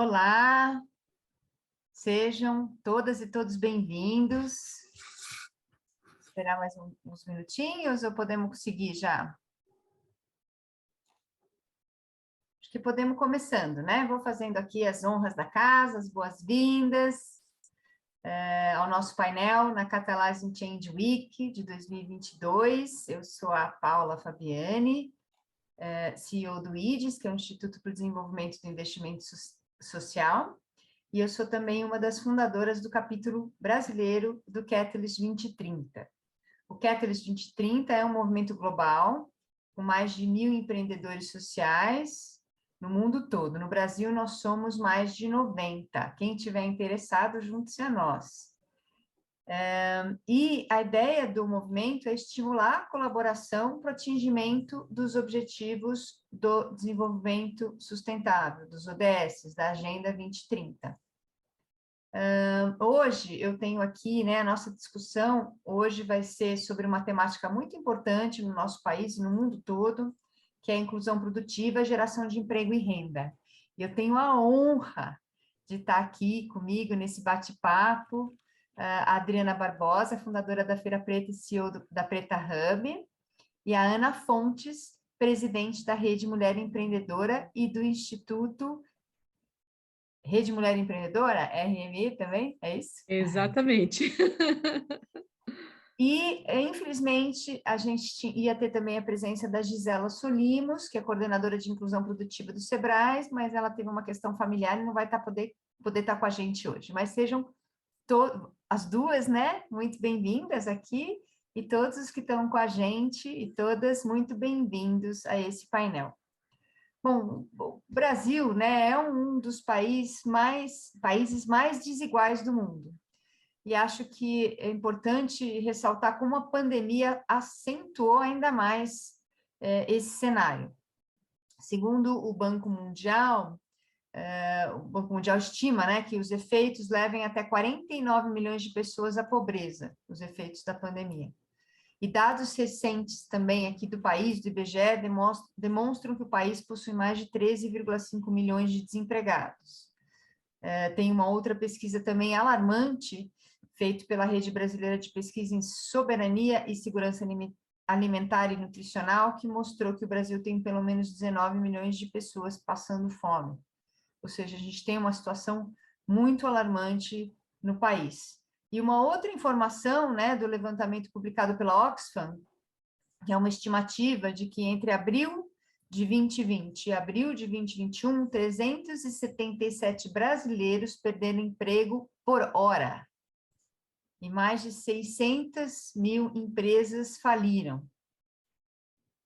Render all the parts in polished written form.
Olá, sejam todas e todos bem-vindos. Esperar mais uns minutinhos ou podemos seguir já? Acho que podemos começando, né? Vou fazendo aqui as honras da casa, as boas-vindas ao nosso painel na Catalyzing Change Week de 2022. Eu sou a Paula Fabiani, CEO do IDES, que é o Instituto para o Desenvolvimento do Investimento Social. E eu sou também uma das fundadoras do capítulo brasileiro do Catalyst 2030. O Catalyst 2030 é um movimento global, com mais de 1.000 empreendedores sociais no mundo todo. No Brasil, nós somos mais de 90. Quem tiver interessado, junte-se a nós. E a ideia do movimento é estimular a colaboração para o atingimento dos objetivos do desenvolvimento sustentável, dos ODS, da Agenda 2030. Hoje eu tenho aqui, né, a nossa discussão hoje vai ser sobre uma temática muito importante no nosso país e no mundo todo, que é a inclusão produtiva, geração de emprego e renda. Eu tenho a honra de estar aqui comigo nesse bate-papo, a Adriana Barbosa, fundadora da Feira Preta e CEO da Preta Hub, e a Ana Fontes, presidente da Rede Mulher Empreendedora e do Instituto Rede Mulher Empreendedora, RME também, é isso? Exatamente. E, infelizmente, a gente ia ter também a presença da Gisela Solimos, que é coordenadora de inclusão produtiva do Sebrae, mas ela teve uma questão familiar e não vai poder estar com a gente hoje. Mas sejam as duas, né, muito bem-vindas aqui, e todos os que estão com a gente, e todas muito bem-vindos a esse painel. Bom, o Brasil, né, é um dos países mais desiguais do mundo. E acho que é importante ressaltar como a pandemia acentuou ainda mais esse cenário. Segundo o Banco Mundial estima, né, que os efeitos levem até 49 milhões de pessoas à pobreza, os efeitos da pandemia. E dados recentes também aqui do país, do IBGE, demonstram que o país possui mais de 13,5 milhões de desempregados. Tem uma outra pesquisa também alarmante, feita pela Rede Brasileira de Pesquisa em Soberania e Segurança Alimentar e Nutricional, que mostrou que o Brasil tem pelo menos 19 milhões de pessoas passando fome. Ou seja, a gente tem uma situação muito alarmante no país. E uma outra informação, né, do levantamento publicado pela Oxfam, que é uma estimativa de que entre abril de 2020 e abril de 2021, 377 brasileiros perderam emprego por hora. E mais de 600 mil empresas faliram.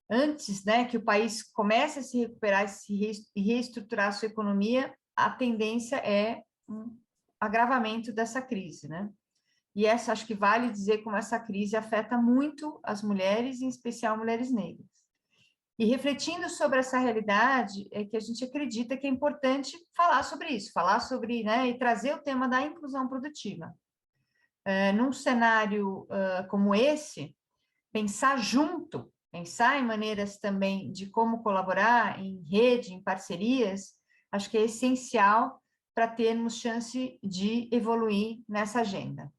Antes, né, que o país comece a se recuperar e reestruturar a sua economia, a tendência é um agravamento dessa crise, né? E essa, acho que vale dizer como essa crise afeta muito as mulheres, em especial mulheres negras. E refletindo sobre essa realidade, é que a gente acredita que é importante falar sobre isso, falar sobre, né, e trazer o tema da inclusão produtiva. Num cenário como esse, pensar junto, pensar em maneiras também de como colaborar em rede, em parcerias, acho que é essencial para termos chance de evoluir nessa agenda.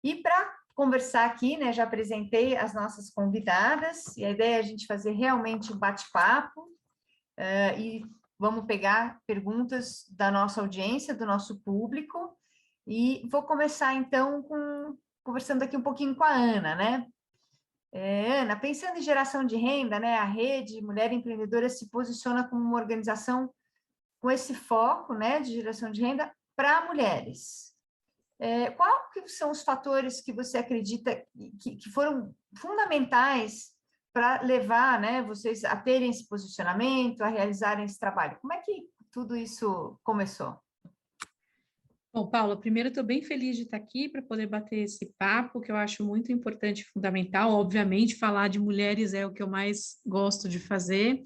E para conversar aqui, né, já apresentei as nossas convidadas, e a ideia é a gente fazer realmente um bate-papo, e vamos pegar perguntas da nossa audiência, do nosso público, e vou começar, então, conversando aqui um pouquinho com a Ana, né? Ana, pensando em geração de renda, né, a Rede Mulher Empreendedora se posiciona como uma organização com esse foco, né, de geração de renda para mulheres. Qual que são os fatores que você acredita que foram fundamentais para levar, né, vocês a terem esse posicionamento, a realizarem esse trabalho? Como é que tudo isso começou? Bom, Paula, primeiro estou bem feliz de estar aqui para poder bater esse papo, que eu acho muito importante e fundamental. Obviamente, falar de mulheres é o que eu mais gosto de fazer.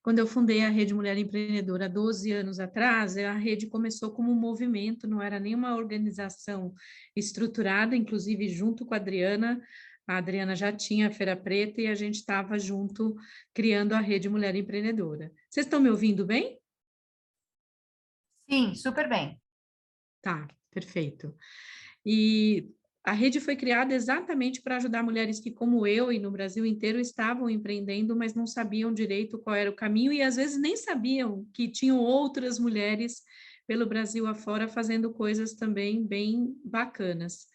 Quando eu fundei a Rede Mulher Empreendedora há 12 anos atrás, a rede começou como um movimento, não era nenhuma organização estruturada, inclusive junto com a Adriana já tinha a Feira Preta e a gente estava junto criando a Rede Mulher Empreendedora. Vocês estão me ouvindo bem? Sim, super bem. Tá, perfeito. E a rede foi criada exatamente para ajudar mulheres que, como eu e no Brasil inteiro, estavam empreendendo, mas não sabiam direito qual era o caminho e às vezes nem sabiam que tinham outras mulheres pelo Brasil afora fazendo coisas também bem bacanas.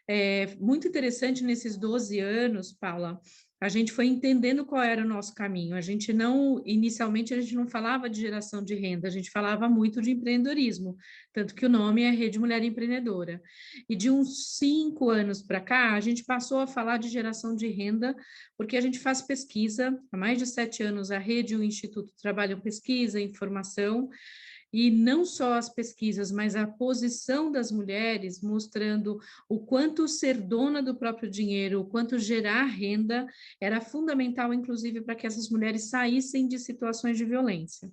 É muito interessante nesses 12 anos, Paula, a gente foi entendendo qual era o nosso caminho. A gente não, inicialmente, a gente não falava de geração de renda, a gente falava muito de empreendedorismo, tanto que o nome é Rede Mulher Empreendedora. E de uns 5 anos para cá, a gente passou a falar de geração de renda, porque a gente faz pesquisa, há mais de 7 anos a rede e o Instituto trabalham pesquisa, informação, e não só as pesquisas, mas a posição das mulheres, mostrando o quanto ser dona do próprio dinheiro, o quanto gerar renda, era fundamental, inclusive, para que essas mulheres saíssem de situações de violência.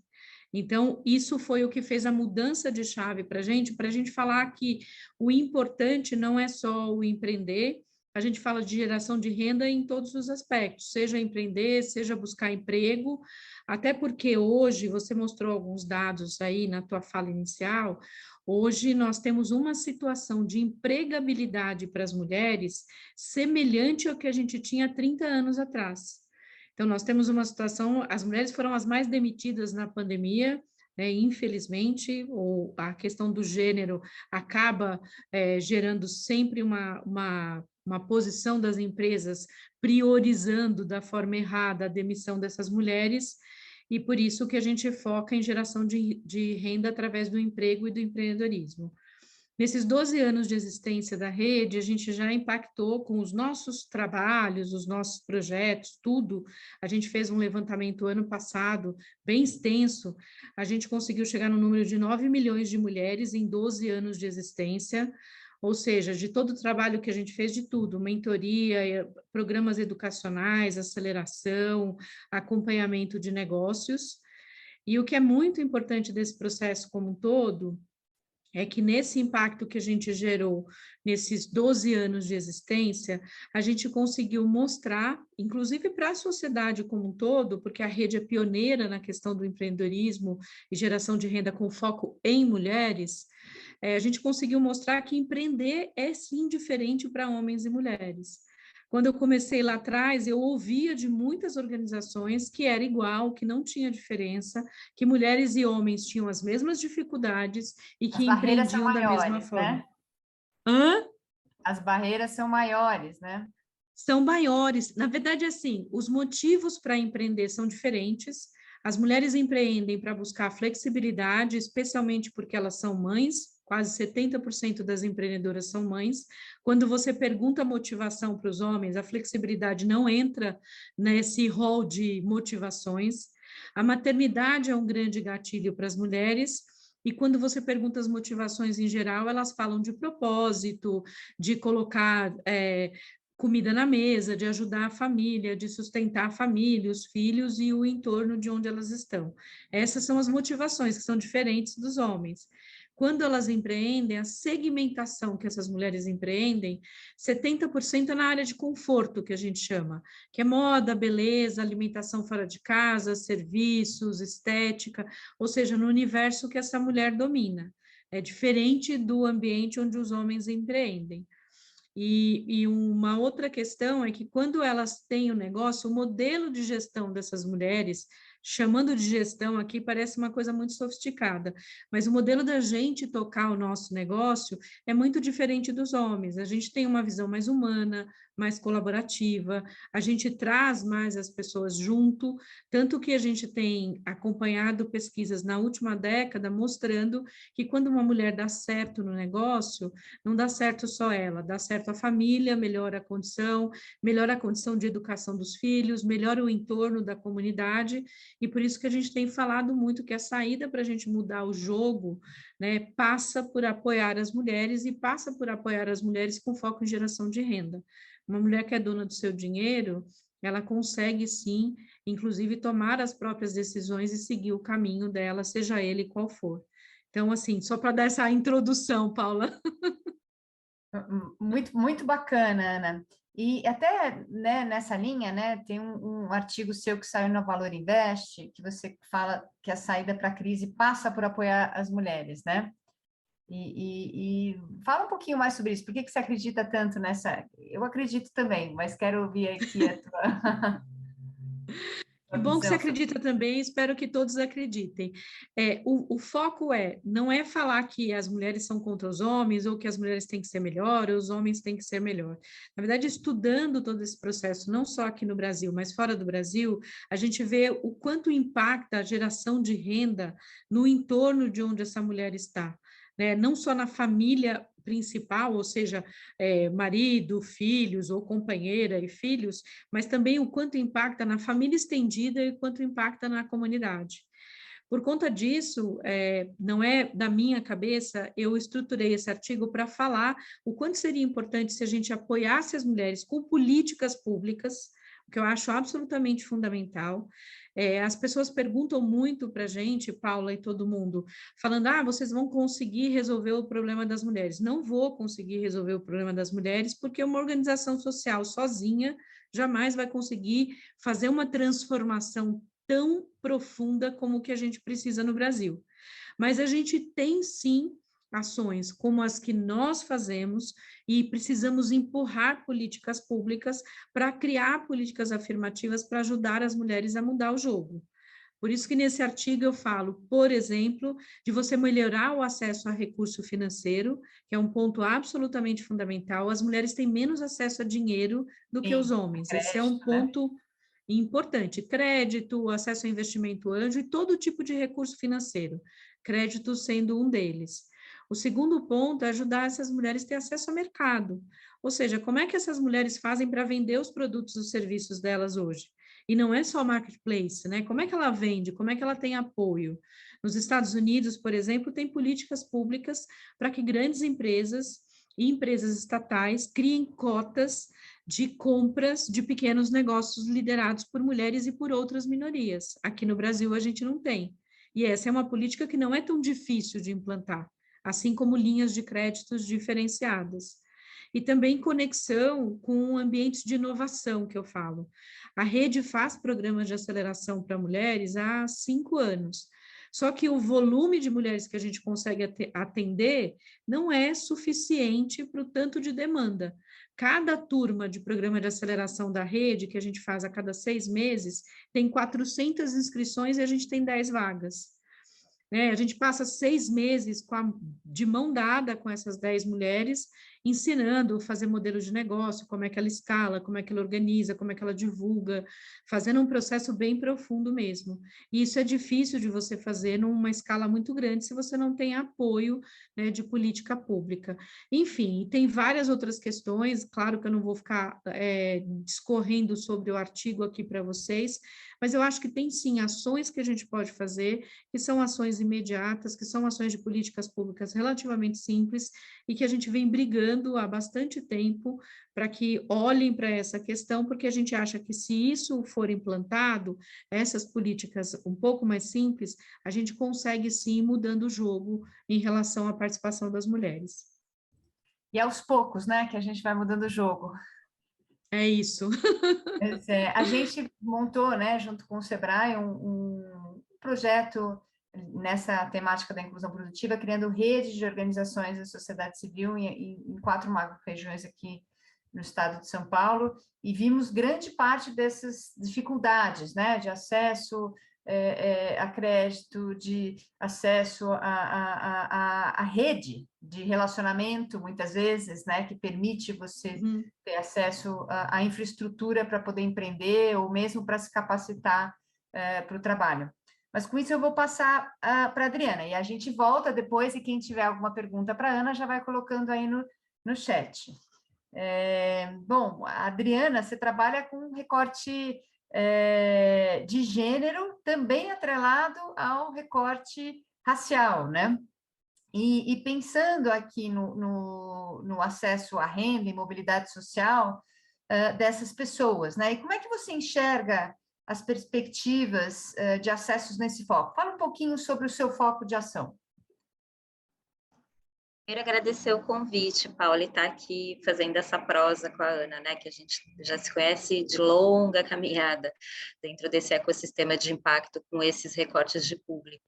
Então, isso foi o que fez a mudança de chave para a gente falar que o importante não é só o empreender, a gente fala de geração de renda em todos os aspectos, seja empreender, seja buscar emprego, até porque hoje, você mostrou alguns dados aí na tua fala inicial, hoje nós temos uma situação de empregabilidade para as mulheres semelhante ao que a gente tinha 30 anos atrás. Então, nós temos uma situação, as mulheres foram as mais demitidas na pandemia, né, infelizmente, ou a questão do gênero acaba gerando sempre uma posição das empresas priorizando da forma errada a demissão dessas mulheres, e por isso que a gente foca em geração de renda através do emprego e do empreendedorismo. Nesses 12 anos de existência da rede, a gente já impactou com os nossos trabalhos, os nossos projetos, tudo. A gente fez um levantamento ano passado, bem extenso. A gente conseguiu chegar no número de 9 milhões de mulheres em 12 anos de existência, ou seja, de todo o trabalho que a gente fez, de tudo, mentoria, programas educacionais, aceleração, acompanhamento de negócios. E o que é muito importante desse processo como um todo é que nesse impacto que a gente gerou nesses 12 anos de existência, a gente conseguiu mostrar, inclusive para a sociedade como um todo, porque a rede é pioneira na questão do empreendedorismo e geração de renda com foco em mulheres, a gente conseguiu mostrar que empreender é sim diferente para homens e mulheres. Quando eu comecei lá atrás, eu ouvia de muitas organizações que era igual, que não tinha diferença, que mulheres e homens tinham as mesmas dificuldades e As que barreiras são empreendiam da mesma maiores, forma. né? Hã? As barreiras são maiores, né? São maiores. Na verdade, assim, os motivos para empreender são diferentes. As mulheres empreendem para buscar flexibilidade, especialmente porque elas são mães, quase 70% das empreendedoras são mães. Quando você pergunta a motivação para os homens, a flexibilidade não entra nesse rol de motivações. A maternidade é um grande gatilho para as mulheres. E quando você pergunta as motivações em geral, elas falam de propósito, de colocar comida na mesa, de ajudar a família, de sustentar a família, os filhos e o entorno de onde elas estão. Essas são as motivações que são diferentes dos homens. Quando elas empreendem, a segmentação que essas mulheres empreendem, 70% é na área de conforto, que a gente chama, que é moda, beleza, alimentação fora de casa, serviços, estética, ou seja, no universo que essa mulher domina. É diferente do ambiente onde os homens empreendem. E uma outra questão é que quando elas têm o negócio, o modelo de gestão dessas mulheres, chamando de gestão aqui, parece uma coisa muito sofisticada, mas o modelo da gente tocar o nosso negócio é muito diferente dos homens. A gente tem uma visão mais humana, mais colaborativa, a gente traz mais as pessoas junto, tanto que a gente tem acompanhado pesquisas na última década mostrando que quando uma mulher dá certo no negócio, não dá certo só ela, dá certo a família, melhora a condição de educação dos filhos, melhora o entorno da comunidade, e por isso que a gente tem falado muito que a saída para a gente mudar o jogo, né, passa por apoiar as mulheres e passa por apoiar as mulheres com foco em geração de renda. Uma mulher que é dona do seu dinheiro, ela consegue sim, inclusive, tomar as próprias decisões e seguir o caminho dela, seja ele qual for. Então, assim, só para dar essa introdução, Paula. Muito, muito bacana, Ana. E até, né, nessa linha, né, tem um artigo seu que saiu no Valor Invest, que você fala que a saída para a crise passa por apoiar as mulheres, né? E fala um pouquinho mais sobre isso. Por que que você acredita tanto nessa? Eu acredito também, mas quero ouvir aqui a tua, Que tua bom que você visão sobre acredita também, espero que todos acreditem. O foco não é falar que as mulheres são contra os homens, ou que as mulheres têm que ser melhor, ou os homens têm que ser melhor. Na verdade, estudando todo esse processo, não só aqui no Brasil, mas fora do Brasil, a gente vê o quanto impacta a geração de renda no entorno de onde essa mulher está. Né? Não só na família principal, ou seja, marido, filhos, ou companheira e filhos, mas também o quanto impacta na família estendida e o quanto impacta na comunidade. Por conta disso, não é da minha cabeça, eu estruturei esse artigo para falar o quanto seria importante se a gente apoiasse as mulheres com políticas públicas, o que eu acho absolutamente fundamental. As pessoas perguntam muito para a gente, Paula e todo mundo, falando: vocês vão conseguir resolver o problema das mulheres. Não vou conseguir resolver o problema das mulheres, porque uma organização social sozinha jamais vai conseguir fazer uma transformação tão profunda como o que a gente precisa no Brasil. Mas a gente tem sim ações como as que nós fazemos e precisamos empurrar políticas públicas para criar políticas afirmativas para ajudar as mulheres a mudar o jogo. Por isso que nesse artigo eu falo, por exemplo, de você melhorar o acesso a recurso financeiro, que é um ponto absolutamente fundamental. As mulheres têm menos acesso a dinheiro do que os sim, homens. Esse é um crédito, né? ponto importante. Crédito, acesso a investimento anjo e todo tipo de recurso financeiro. Crédito sendo um deles. O segundo ponto é ajudar essas mulheres a ter acesso ao mercado. Ou seja, como é que essas mulheres fazem para vender os produtos e os serviços delas hoje? E não é só marketplace, né? Como é que ela vende? Como é que ela tem apoio? Nos Estados Unidos, por exemplo, tem políticas públicas para que grandes empresas e empresas estatais criem cotas de compras de pequenos negócios liderados por mulheres e por outras minorias. Aqui no Brasil a gente não tem. E essa é uma política que não é tão difícil de implantar, assim como linhas de créditos diferenciadas. E também conexão com ambientes de inovação, que eu falo. A rede faz programas de aceleração para mulheres há 5 anos. Só que o volume de mulheres que a gente consegue atender não é suficiente para o tanto de demanda. Cada turma de programa de aceleração da rede, que a gente faz a cada 6 meses, tem 400 inscrições e a gente tem 10 vagas. A gente passa 6 meses de mão dada com essas 10 mulheres, ensinando a fazer modelos de negócio, como é que ela escala, como é que ela organiza, como é que ela divulga, fazendo um processo bem profundo mesmo. E isso é difícil de você fazer numa escala muito grande se você não tem apoio, né, de política pública. Enfim, tem várias outras questões, claro que eu não vou ficar discorrendo sobre o artigo aqui para vocês, mas eu acho que tem sim ações que a gente pode fazer, que são ações imediatas, que são ações de políticas públicas relativamente simples e que a gente vem brigando há bastante tempo para que olhem para essa questão, porque a gente acha que se isso for implantado, essas políticas um pouco mais simples, a gente consegue sim ir mudando o jogo em relação à participação das mulheres. E aos poucos, né, que a gente vai mudando o jogo. É isso. A gente montou, né, junto com o Sebrae, um projeto nessa temática da inclusão produtiva, criando redes de organizações da sociedade civil em 4 macro-regiões aqui no estado de São Paulo, e vimos grande parte dessas dificuldades, né, de acesso a crédito, de acesso à rede de relacionamento, muitas vezes, né, que permite você Uhum. ter acesso à infraestrutura para poder empreender ou mesmo para se capacitar para o trabalho. Mas com isso eu vou passar para a Adriana, e a gente volta depois, e quem tiver alguma pergunta para a Ana já vai colocando aí no chat. Bom, a Adriana, você trabalha com recorte de gênero, também atrelado ao recorte racial, né? E pensando aqui no acesso à renda e mobilidade social dessas pessoas, né? E como é que você enxerga as perspectivas de acessos nesse foco? Fala um pouquinho sobre o seu foco de ação. Primeiro, agradecer o convite, Paula, e estar aqui fazendo essa prosa com a Ana, né, que a gente já se conhece de longa caminhada dentro desse ecossistema de impacto com esses recortes de público.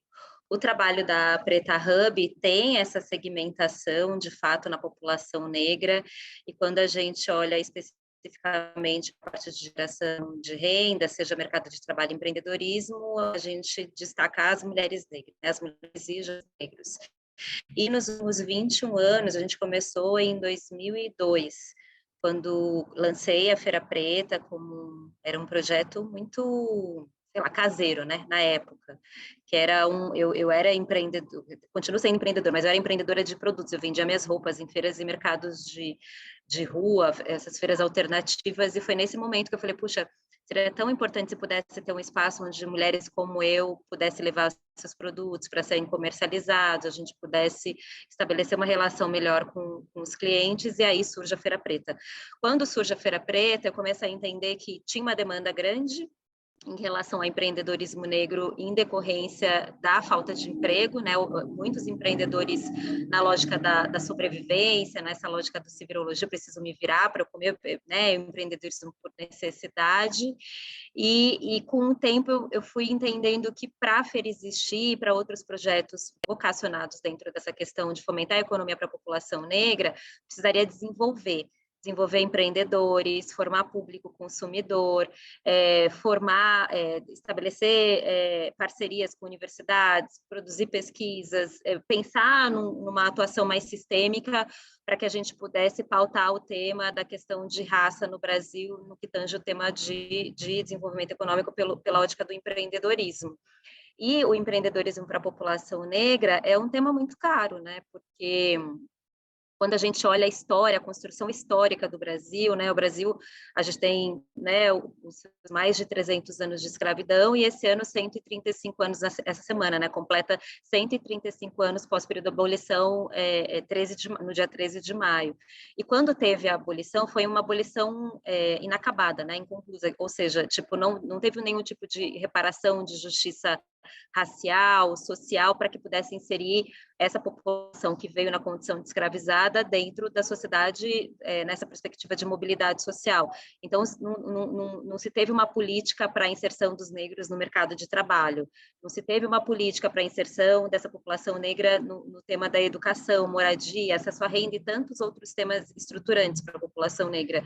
O trabalho da Preta Hub tem essa segmentação, de fato, na população negra, e quando a gente olha especificamente a parte de geração de renda, seja mercado de trabalho e empreendedorismo, a gente destaca as mulheres negras, né, as mulheres e os negros. E nos últimos 21 anos, a gente começou em 2002, quando lancei a Feira Preta, era um projeto muito, sei lá, caseiro, né, na época, que era eu era empreendedor, continuo sendo empreendedor, mas eu era empreendedora de produtos, eu vendia minhas roupas em feiras e mercados de rua, essas feiras alternativas, e foi nesse momento que eu falei, puxa, seria tão importante se pudesse ter um espaço onde mulheres como eu pudesse levar seus produtos para serem comercializados, a gente pudesse estabelecer uma relação melhor com os clientes, e aí surge a Feira Preta. Quando surge a Feira Preta, eu comecei a entender que tinha uma demanda grande em relação ao empreendedorismo negro em decorrência da falta de emprego, né? Muitos empreendedores na lógica da sobrevivência, nessa lógica do se virologia, eu preciso me virar para eu comer, né? Empreendedorismo por necessidade. E com o tempo eu fui entendendo que para a feira existir, para outros projetos vocacionados dentro dessa questão de fomentar a economia para a população negra, precisaria desenvolver empreendedores, formar público consumidor, estabelecer parcerias com universidades, produzir pesquisas, pensar numa atuação mais sistêmica para que a gente pudesse pautar o tema da questão de raça no Brasil, no que tange o tema de desenvolvimento econômico pela ótica do empreendedorismo. E o empreendedorismo para a população negra é um tema muito caro, né? Porque quando a gente olha a história, a construção histórica do Brasil, né? O Brasil, a gente tem, né, os mais de 300 anos de escravidão e esse ano 135 anos, essa semana, né? Completa 135 anos pós-período da abolição, no dia 13 de maio. E quando teve a abolição, foi uma abolição inacabada, né? Inconclusa, ou seja, tipo, não teve nenhum tipo de reparação, de justiça racial, social, para que pudesse inserir essa população que veio na condição de escravizada dentro da sociedade, nessa perspectiva de mobilidade social. Então, não se teve uma política para a inserção dos negros no mercado de trabalho, não se teve uma política para a inserção dessa população negra no tema da educação, moradia, acesso à renda e tantos outros temas estruturantes para a população negra.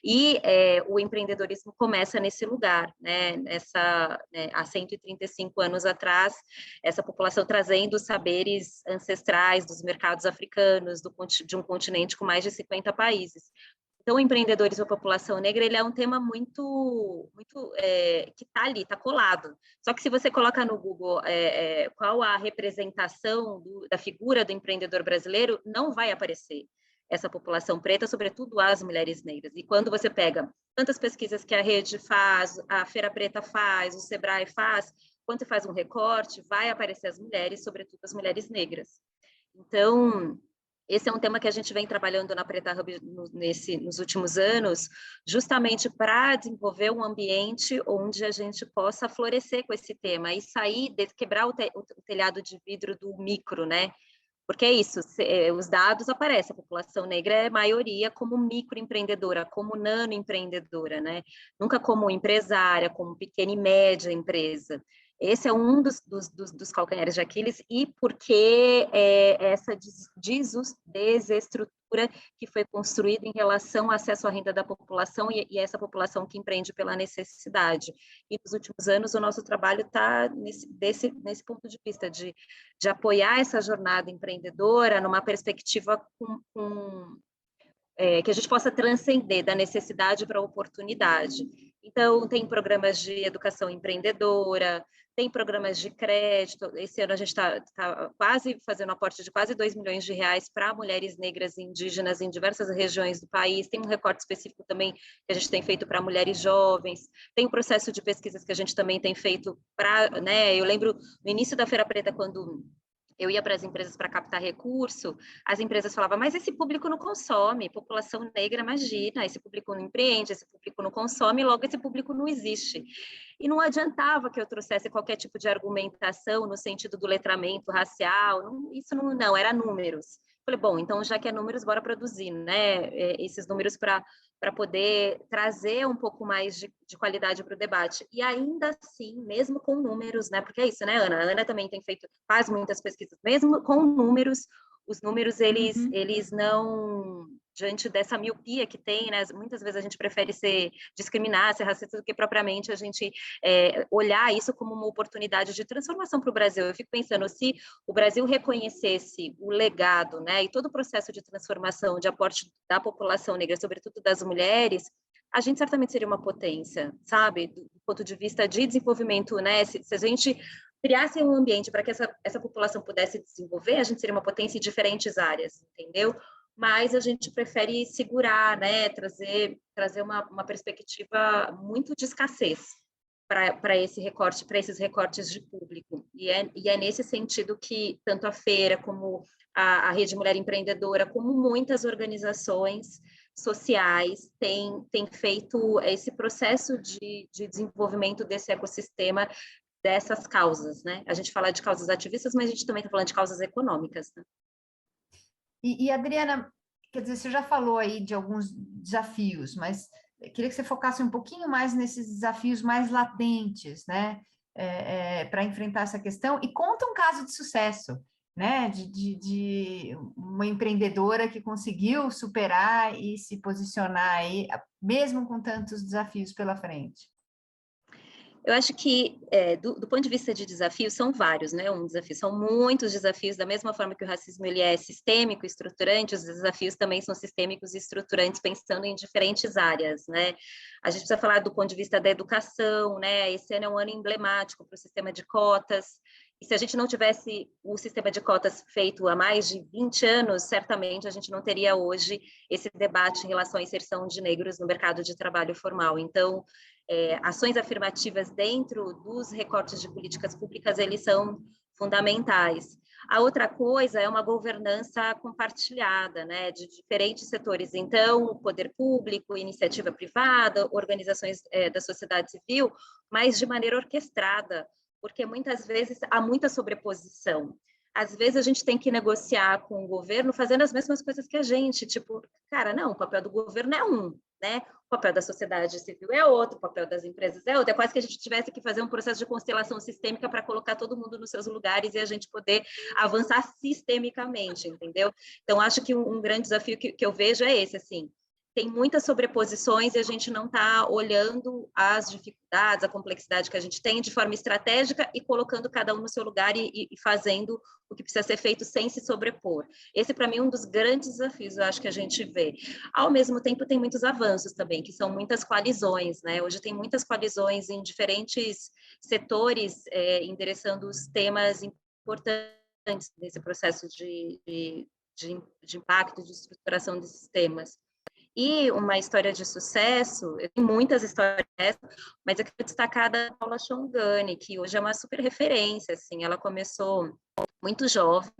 E o empreendedorismo começa nesse lugar, né, há 135 anos atrás, essa população trazendo saberes ancestrais dos mercados africanos, de um continente com mais de 50 países. Então, o empreendedorismo da população negra, ele é um tema muito que está ali, está colado. Só que se você coloca no Google qual a representação da figura do empreendedor brasileiro, não vai aparecer essa população preta, sobretudo as mulheres negras. E quando você pega tantas pesquisas que a Rede faz, a Feira Preta faz, o Sebrae faz, quando você faz um recorte, vai aparecer as mulheres, sobretudo as mulheres negras. Então, esse é um tema que a gente vem trabalhando na Preta Hub nos últimos anos, justamente para desenvolver um ambiente onde a gente possa florescer com esse tema e sair, quebrar o telhado de vidro do micro, né? Porque é isso, os dados aparecem, a população negra é maioria como microempreendedora, como nanoempreendedora, né? Nunca como empresária, como pequena e média empresa. Esse é um dos calcanhares de Aquiles, e porque essa desestrutura que foi construída em relação ao acesso à renda da população e essa população que empreende pela necessidade. E nos últimos anos o nosso trabalho está nesse ponto de vista de apoiar essa jornada empreendedora numa perspectiva que a gente possa transcender da necessidade para a oportunidade. Então, tem programas de educação empreendedora, tem programas de crédito. Esse ano a gente está quase fazendo um aporte de quase 2 milhões de reais para mulheres negras e indígenas em diversas regiões do país. Tem um recorte específico também que a gente tem feito para mulheres jovens. Tem um processo de pesquisas que a gente também tem feito para, né? Eu lembro no início da Feira Preta, quando eu ia para as empresas para captar recurso, as empresas falavam, mas esse público não consome, população negra, imagina, esse público não empreende, esse público não consome, logo esse público não existe. E não adiantava que eu trouxesse qualquer tipo de argumentação no sentido do letramento racial, isso não, era números. Falei, bom, então já que é números, bora produzir, né? Esses números para poder trazer um pouco mais de qualidade para o debate. E ainda assim, mesmo com números, né? Porque é isso, né, Ana? A Ana também faz muitas pesquisas, mesmo com números, os números, eles não, diante dessa miopia que tem, né? Muitas vezes a gente prefere discriminar, ser racista, do que propriamente a gente olhar isso como uma oportunidade de transformação para o Brasil. Eu fico pensando, se o Brasil reconhecesse o legado, né, e todo o processo de transformação, de aporte da população negra, sobretudo das mulheres, a gente certamente seria uma potência, sabe? Do ponto de vista de desenvolvimento, né? Se a gente criasse um ambiente para que essa população pudesse desenvolver, a gente seria uma potência em diferentes áreas, entendeu? Mas a gente prefere segurar, né? Trazer uma perspectiva muito de escassez para esses recortes de público. E é nesse sentido que tanto a Feira, como a Rede Mulher Empreendedora, como muitas organizações sociais têm feito esse processo de desenvolvimento desse ecossistema, dessas causas, né? A gente fala de causas ativistas, mas a gente também está falando de causas econômicas, né? E, Adriana, quer dizer, você já falou aí de alguns desafios, mas queria que você focasse um pouquinho mais nesses desafios mais latentes, né, para enfrentar essa questão, e conta um caso de sucesso, né, de uma empreendedora que conseguiu superar e se posicionar aí, mesmo com tantos desafios pela frente. Eu acho que, do ponto de vista de desafios, são vários, né? São muitos desafios, da mesma forma que o racismo ele é sistêmico, estruturante, os desafios também são sistêmicos e estruturantes, pensando em diferentes áreas, né? A gente precisa falar do ponto de vista da educação, né? Esse ano é um ano emblemático para o sistema de cotas, e se a gente não tivesse o sistema de cotas feito há mais de 20 anos, certamente a gente não teria hoje esse debate em relação à inserção de negros no mercado de trabalho formal. Então, ações afirmativas dentro dos recortes de políticas públicas, eles são fundamentais. A outra coisa é uma governança compartilhada, né, de diferentes setores. Então, o poder público, iniciativa privada, organizações da sociedade civil, mas de maneira orquestrada, porque muitas vezes há muita sobreposição. Às vezes a gente tem que negociar com o governo fazendo as mesmas coisas que a gente, tipo, cara, não, o papel do governo é um, né? O papel da sociedade civil é outro, o papel das empresas é outro. É quase que a gente tivesse que fazer um processo de constelação sistêmica para colocar todo mundo nos seus lugares e a gente poder avançar sistemicamente, entendeu? Então, acho que um grande desafio que eu vejo é esse, assim, tem muitas sobreposições e a gente não está olhando as dificuldades, a complexidade que a gente tem de forma estratégica e colocando cada um no seu lugar e fazendo o que precisa ser feito sem se sobrepor. Esse, para mim, é um dos grandes desafios, eu acho, que a gente vê. Ao mesmo tempo, tem muitos avanços também, que são muitas coalizões, né? Hoje tem muitas coalizões em diferentes setores, endereçando os temas importantes desse processo de impacto, de estruturação desses temas. E uma história de sucesso, eu tenho muitas histórias, mas eu quero destacar a da Paula Chongani, que hoje é uma super referência, assim, ela começou muito jovem,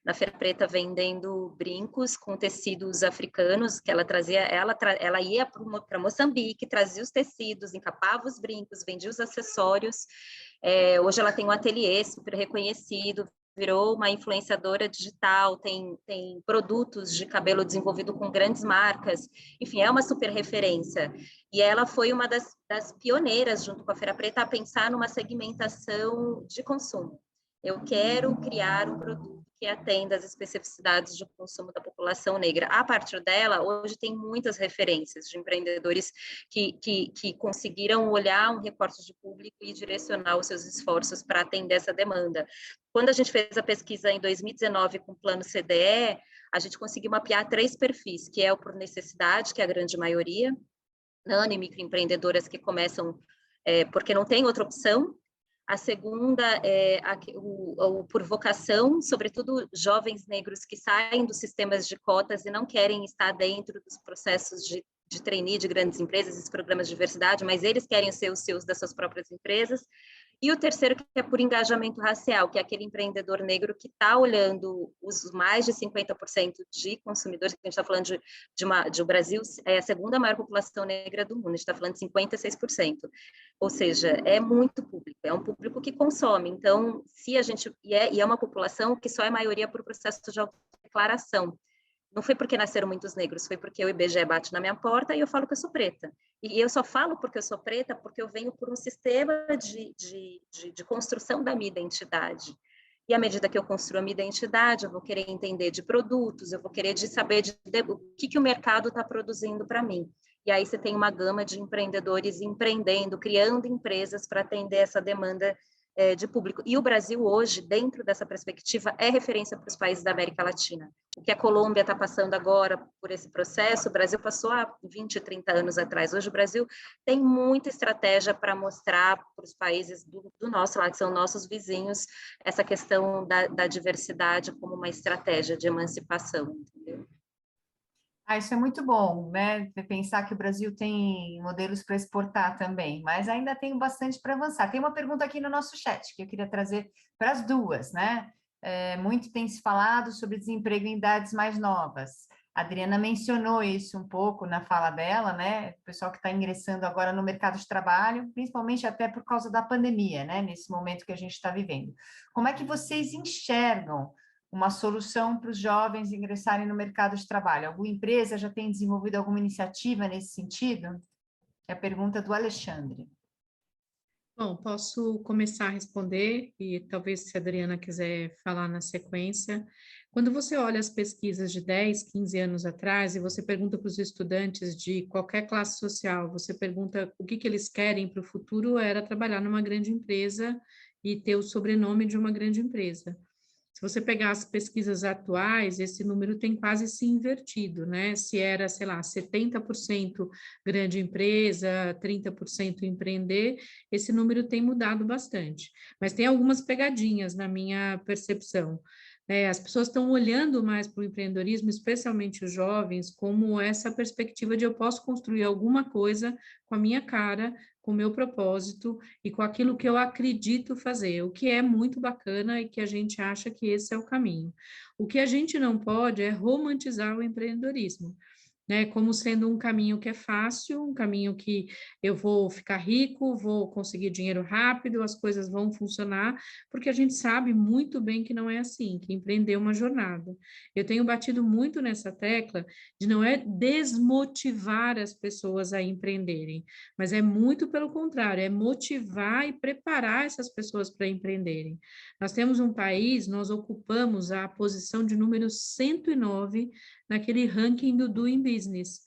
na Feira Preta, vendendo brincos com tecidos africanos, que ela trazia, ela ia para Moçambique, trazia os tecidos, encapava os brincos, vendia os acessórios, hoje ela tem um ateliê super reconhecido, virou uma influenciadora digital, tem produtos de cabelo desenvolvido com grandes marcas, enfim, é uma super referência. E ela foi uma das pioneiras, junto com a Feira Preta, a pensar numa segmentação de consumo. Eu quero criar um produto que atenda às especificidades de consumo da população negra. A partir dela, hoje tem muitas referências de empreendedores que conseguiram olhar um recorte de público e direcionar os seus esforços para atender essa demanda. Quando a gente fez a pesquisa em 2019 com o Plano CDE, a gente conseguiu mapear 3 perfis, que é o por necessidade, que é a grande maioria, nano e microempreendedoras que começam porque não tem outra opção. A segunda é o por vocação, sobretudo jovens negros que saem dos sistemas de cotas e não querem estar dentro dos processos de trainee de grandes empresas, esses programas de diversidade, mas eles querem ser os seus das suas próprias empresas. E o terceiro, que é por engajamento racial, que é aquele empreendedor negro que está olhando os mais de 50% de consumidores, que a gente está falando de o Brasil, é a segunda maior população negra do mundo, a gente está falando de 56%. Ou seja, é muito público, é um público que consome. Então, se a gente... E é uma população que só é maioria por processo de declaração. Não foi porque nasceram muitos negros, foi porque o IBGE bate na minha porta e eu falo que eu sou preta. E eu só falo porque eu sou preta porque eu venho por um sistema de construção da minha identidade. E à medida que eu construo a minha identidade, eu vou querer entender de produtos, eu vou querer saber o que o mercado está produzindo para mim. E aí você tem uma gama de empreendedores empreendendo, criando empresas para atender essa demanda de público. E o Brasil hoje, dentro dessa perspectiva, é referência para os países da América Latina. O que a Colômbia está passando agora por esse processo, o Brasil passou há 20, 30 anos atrás. Hoje o Brasil tem muita estratégia para mostrar para os países do nosso lado, que são nossos vizinhos, essa questão da diversidade como uma estratégia de emancipação, entendeu? Isso é muito bom, né? Pensar que o Brasil tem modelos para exportar também, mas ainda tem bastante para avançar. Tem uma pergunta aqui no nosso chat que eu queria trazer para as duas, né? Muito tem se falado sobre desemprego em idades mais novas. A Adriana mencionou isso um pouco na fala dela, né? O pessoal que está ingressando agora no mercado de trabalho, principalmente até por causa da pandemia, né? Nesse momento que a gente está vivendo. Como é que vocês enxergam uma solução para os jovens ingressarem no mercado de trabalho? Alguma empresa já tem desenvolvido alguma iniciativa nesse sentido? É a pergunta do Alexandre. Bom, posso começar a responder e talvez se a Adriana quiser falar na sequência. Quando você olha as pesquisas de 10, 15 anos atrás e você pergunta para os estudantes de qualquer classe social, você pergunta o que eles querem para o futuro, era trabalhar numa grande empresa e ter o sobrenome de uma grande empresa. Se você pegar as pesquisas atuais, esse número tem quase se invertido, né? Se era, sei lá, 70% grande empresa, 30% empreender, esse número tem mudado bastante. Mas tem algumas pegadinhas na minha percepção. As pessoas estão olhando mais para o empreendedorismo, especialmente os jovens, como essa perspectiva de eu posso construir alguma coisa com a minha cara, com o meu propósito e com aquilo que eu acredito fazer, o que é muito bacana e que a gente acha que esse é o caminho. O que a gente não pode é romantizar o empreendedorismo, né, como sendo um caminho que é fácil, um caminho que eu vou ficar rico, vou conseguir dinheiro rápido, as coisas vão funcionar, porque a gente sabe muito bem que não é assim, que empreender é uma jornada. Eu tenho batido muito nessa tecla de não é desmotivar as pessoas a empreenderem, mas é muito pelo contrário, é motivar e preparar essas pessoas para empreenderem. Nós temos um país, nós ocupamos a posição de número 109 naquele ranking do Doing Business,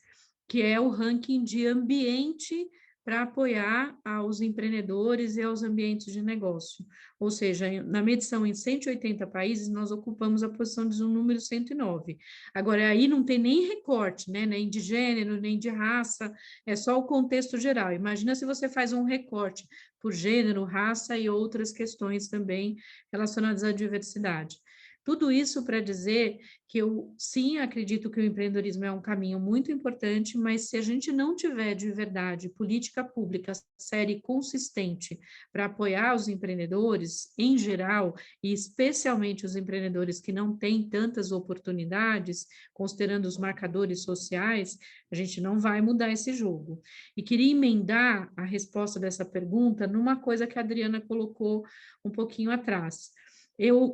que é o ranking de ambiente para apoiar aos empreendedores e aos ambientes de negócio. Ou seja, na medição em 180 países, nós ocupamos a posição de número 109. Agora, aí não tem nem recorte, né? Nem de gênero, nem de raça, é só o contexto geral. Imagina se você faz um recorte por gênero, raça e outras questões também relacionadas à diversidade. Tudo isso para dizer que eu, sim, acredito que o empreendedorismo é um caminho muito importante, mas se a gente não tiver de verdade política pública séria e consistente para apoiar os empreendedores em geral, e especialmente os empreendedores que não têm tantas oportunidades, considerando os marcadores sociais, a gente não vai mudar esse jogo. E queria emendar a resposta dessa pergunta numa coisa que a Adriana colocou um pouquinho atrás.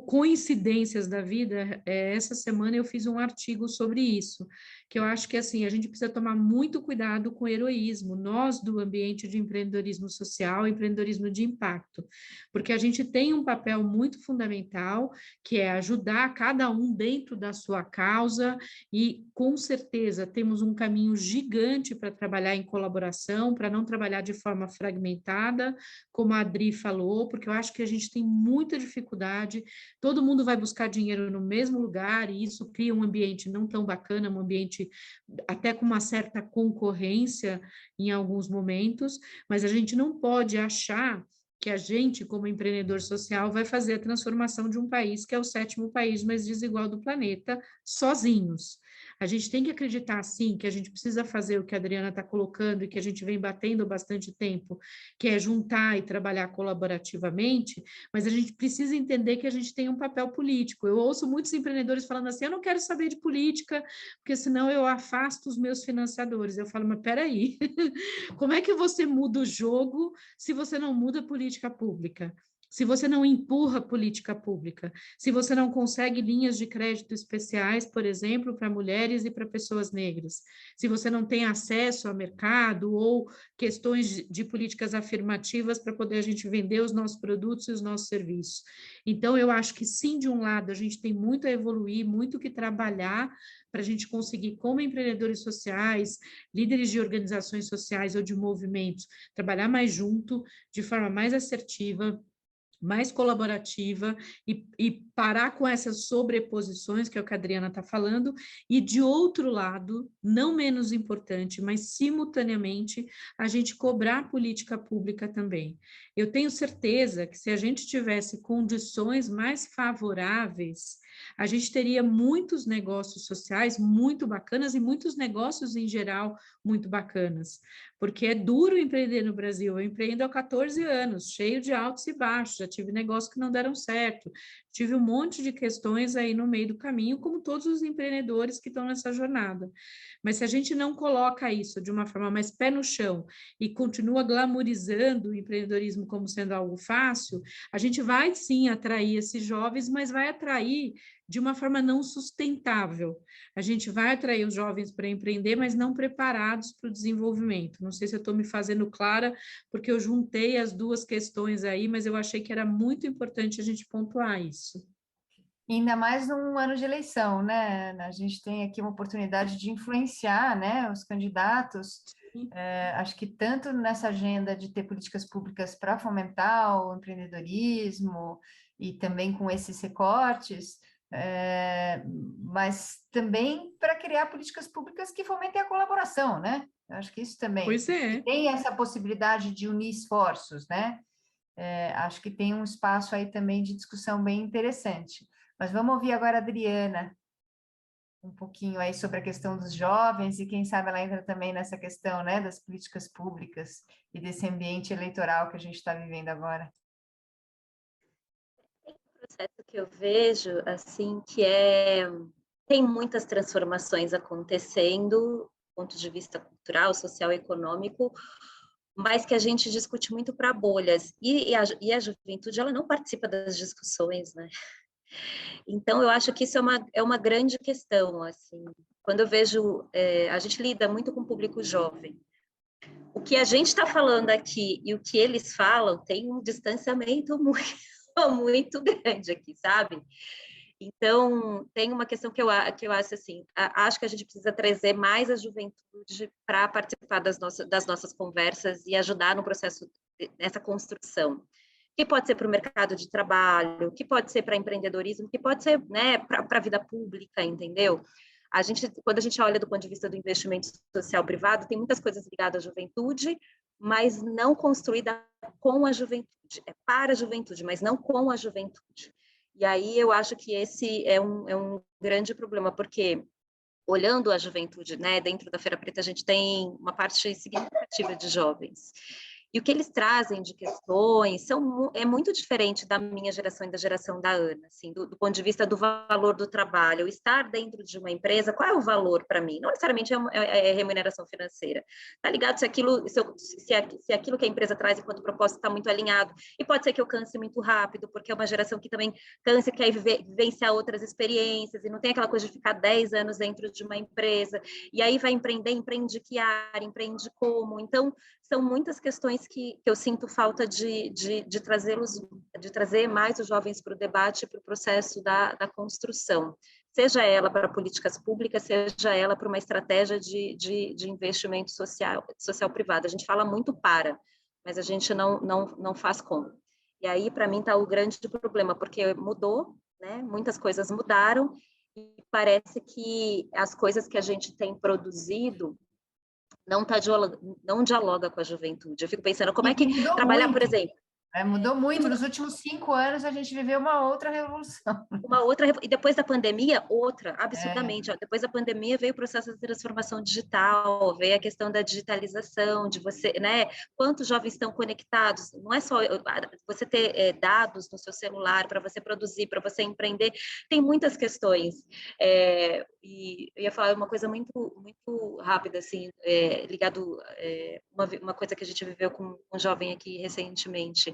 Coincidências da vida, essa semana eu fiz um artigo sobre isso, que eu acho que assim, a gente precisa tomar muito cuidado com o heroísmo, nós do ambiente de empreendedorismo social, empreendedorismo de impacto, porque a gente tem um papel muito fundamental, que é ajudar cada um dentro da sua causa, e com certeza temos um caminho gigante para trabalhar em colaboração, para não trabalhar de forma fragmentada, como a Adri falou, porque eu acho que a gente tem muita dificuldade, todo mundo vai buscar dinheiro no mesmo lugar, e isso cria um ambiente não tão bacana, um ambiente até com uma certa concorrência em alguns momentos, mas a gente não pode achar que a gente, como empreendedor social, vai fazer a transformação de um país que é o 7º país mais desigual do planeta, sozinhos. A gente tem que acreditar, sim, que a gente precisa fazer o que a Adriana está colocando e que a gente vem batendo bastante tempo, que é juntar e trabalhar colaborativamente, mas a gente precisa entender que a gente tem um papel político. Eu ouço muitos empreendedores falando assim, eu não quero saber de política, porque senão eu afasto os meus financiadores. Eu falo, mas peraí, como é que você muda o jogo se você não muda a política pública? se você não empurra política pública, se você não consegue linhas de crédito especiais, por exemplo, para mulheres e para pessoas negras, se você não tem acesso ao mercado ou questões de políticas afirmativas para poder a gente vender os nossos produtos e os nossos serviços. Então, eu acho que sim, de um lado, a gente tem muito a evoluir, muito que trabalhar para a gente conseguir, como empreendedores sociais, líderes de organizações sociais ou de movimentos, trabalhar mais junto, de forma mais assertiva, mais colaborativa e parar com essas sobreposições, que é o que a Adriana está falando, e de outro lado, não menos importante, mas simultaneamente, a gente cobrar política pública também. Eu tenho certeza que se a gente tivesse condições mais favoráveis, a gente teria muitos negócios sociais muito bacanas e muitos negócios em geral muito bacanas, porque é duro empreender no Brasil. Eu empreendo há 14 anos, cheio de altos e baixos, já tive negócios que não deram certo, tive um monte de questões aí no meio do caminho, como todos os empreendedores que estão nessa jornada. Mas se a gente não coloca isso de uma forma mais pé no chão e continua glamorizando o empreendedorismo como sendo algo fácil, a gente vai sim atrair esses jovens, mas vai atrair de uma forma não sustentável. A gente vai atrair os jovens para empreender, mas não preparados para o desenvolvimento. Não sei se eu estou me fazendo clara, porque eu juntei as duas questões aí, mas eu achei que era muito importante a gente pontuar isso. Ainda mais num ano de eleição, né, Ana? A gente tem aqui uma oportunidade de influenciar, né, os candidatos. Acho que tanto nessa agenda de ter políticas públicas para fomentar o empreendedorismo e também com esses recortes, mas também para criar políticas públicas que fomentem a colaboração, né? Eu acho que isso também. Pois é. E tem essa possibilidade de unir esforços, né? Acho que tem um espaço aí também de discussão bem interessante. Mas vamos ouvir agora a Adriana, um pouquinho aí sobre a questão dos jovens e quem sabe ela entra também nessa questão, né, das políticas públicas e desse ambiente eleitoral que a gente está vivendo agora. Tem um processo que eu vejo, assim, tem muitas transformações acontecendo, do ponto de vista cultural, social e econômico, mas que a gente discute muito para bolhas. E a juventude, ela não participa das discussões, né? Então, eu acho que isso é uma grande questão, assim. Quando eu vejo, a gente lida muito com o público jovem. O que a gente está falando aqui e o que eles falam tem um distanciamento muito, muito grande aqui, sabe? Então, tem uma questão que eu acho assim, acho que a gente precisa trazer mais a juventude para participar das nossas conversas e ajudar no processo dessa construção. Que pode ser para o mercado de trabalho, que pode ser para empreendedorismo, que pode ser, né, para a vida pública, entendeu? Quando a gente olha do ponto de vista do investimento social privado, tem muitas coisas ligadas à juventude, mas não construída com a juventude. É para a juventude, mas não com a juventude. E aí eu acho que esse é um grande problema, porque olhando a juventude, né, dentro da Feira Preta a gente tem uma parte significativa de jovens. E o que eles trazem de questões é muito diferente da minha geração e da geração da Ana, assim, do ponto de vista do valor do trabalho. Eu estar dentro de uma empresa, qual é o valor para mim? Não necessariamente é remuneração financeira. Tá ligado se aquilo que a empresa traz enquanto propósito está muito alinhado. E pode ser que eu canse muito rápido, porque é uma geração que também cansa e quer vivenciar outras experiências, e não tem aquela coisa de ficar 10 anos dentro de uma empresa. E aí vai empreender, empreende que área, empreende como. Então, são muitas questões que eu sinto falta de trazer mais os jovens para o debate, para o processo da construção, seja ela para políticas públicas, seja ela para uma estratégia de investimento social privado. A gente fala muito mas a gente não faz como. E aí, para mim, está o grande problema, porque mudou, né? Muitas coisas mudaram, e parece que as coisas que a gente tem produzido não dialoga com a juventude. Eu fico pensando, como é que trabalhar, por exemplo... Mudou muito. Nos últimos 5 anos, a gente viveu uma outra revolução. E depois da pandemia, outra, absurdamente. Depois da pandemia veio o processo de transformação digital, veio a questão da digitalização, de você, né? Quantos jovens estão conectados? Não é só você ter dados no seu celular para você produzir, para você empreender, tem muitas questões. E eu ia falar uma coisa muito, muito rápida, assim, ligado uma coisa que a gente viveu com um jovem aqui recentemente.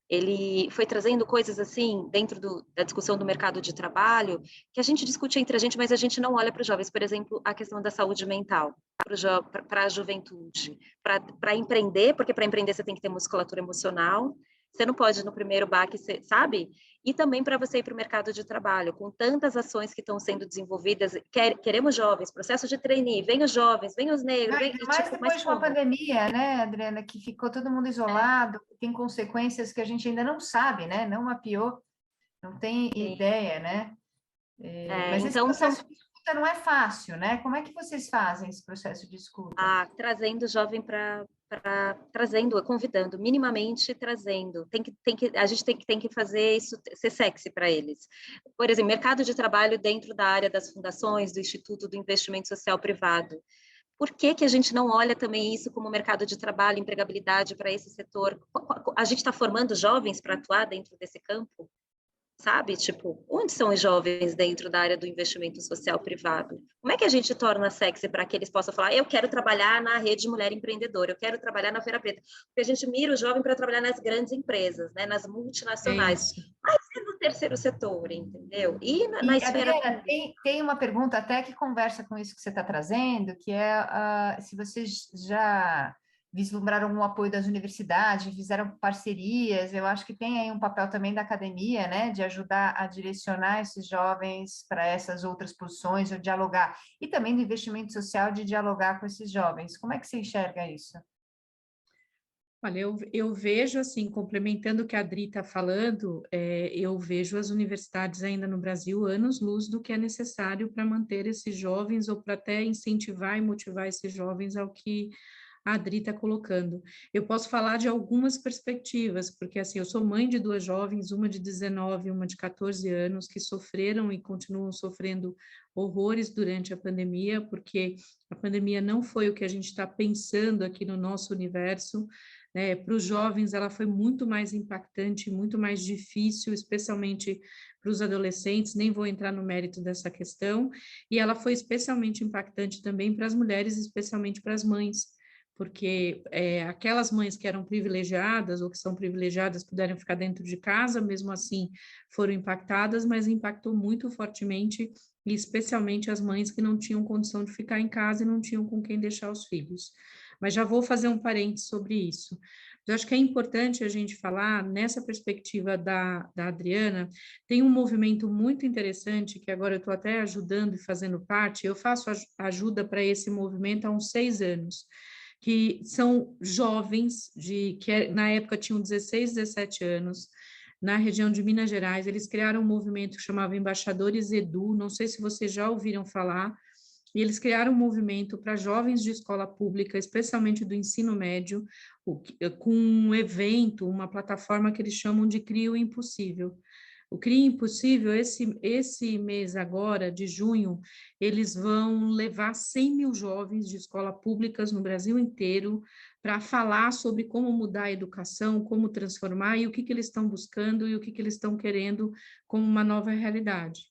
ele foi trazendo coisas assim, dentro da discussão do mercado de trabalho, que a gente discute entre a gente, mas a gente não olha para os jovens. Por exemplo, a questão da saúde mental, para a juventude, para empreender, porque para empreender você tem que ter musculatura emocional, você não pode no primeiro baque, sabe? E também para você ir para o mercado de trabalho, com tantas ações que estão sendo desenvolvidas, queremos jovens, processo de trainee, vem os jovens, vem os negros, vem, Ainda e, mais tipo, depois mas de uma como? pandemia, né, Adriana, que ficou todo mundo isolado, tem consequências que a gente ainda não sabe, né? Não mapeou, não tem ideia, né? Mas esse Então, são processo de escuta não é fácil, né? Como é que vocês fazem esse processo de escuta? trazendo o jovem trazendo, convidando, minimamente trazendo. A gente tem que fazer isso ser sexy para eles. Por exemplo, mercado de trabalho dentro da área das fundações, do Instituto do Investimento Social Privado. Por que que a gente não olha também isso como mercado de trabalho, empregabilidade para esse setor? A gente está formando jovens para atuar dentro desse campo? Sabe? Tipo, onde são os jovens dentro da área do investimento social privado? Como é que a gente torna sexy para que eles possam falar, eu quero trabalhar na rede Mulher Empreendedora, eu quero trabalhar na Feira Preta? Porque a gente mira o jovem para trabalhar nas grandes empresas, né? Nas É multinacionais. isso. Mas e no terceiro setor, entendeu? E na E, esfera Adriana, pública? tem uma pergunta até que conversa com isso que você está trazendo, que é se vocês já vislumbraram algum apoio das universidades, fizeram parcerias, eu acho que tem aí um papel também da academia, né, de ajudar a direcionar esses jovens para essas outras posições, ou dialogar, e também do investimento social de dialogar com esses jovens. Como é que você enxerga isso? Olha, eu vejo assim, complementando o que a Adri está falando, eu vejo as universidades ainda no Brasil anos-luz do que é necessário para manter esses jovens ou para até incentivar e motivar esses jovens ao que a Adri está colocando. Eu posso falar de algumas perspectivas, porque assim, eu sou mãe de duas jovens, uma de 19 e uma de 14 anos, que sofreram e continuam sofrendo horrores durante a pandemia, porque a pandemia não foi o que a gente está pensando aqui no nosso universo, né? Para os jovens, ela foi muito mais impactante, muito mais difícil, especialmente para os adolescentes, nem vou entrar no mérito dessa questão, e ela foi especialmente impactante também para as mulheres, especialmente para as mães, porque aquelas mães que eram privilegiadas ou que são privilegiadas puderam ficar dentro de casa, mesmo assim foram impactadas, mas impactou muito fortemente, e especialmente as mães que não tinham condição de ficar em casa e não tinham com quem deixar os filhos. Mas já vou fazer um parênteses sobre isso. Eu acho que é importante a gente falar, nessa perspectiva da Adriana, tem um movimento muito interessante, que agora eu estou até ajudando e fazendo parte, eu faço ajuda para esse movimento há uns 6 anos, que são jovens, que na época tinham 16, 17 anos, na região de Minas Gerais, eles criaram um movimento que chamava Embaixadores Edu, não sei se vocês já ouviram falar, e eles criaram um movimento para jovens de escola pública, especialmente do ensino médio, com um evento, uma plataforma que eles chamam de Cria o Impossível. O Cria Impossível, esse mês agora, de junho, eles vão levar 100 mil jovens de escola públicas no Brasil inteiro para falar sobre como mudar a educação, como transformar e o que eles estão buscando e o que eles estão querendo como uma nova realidade.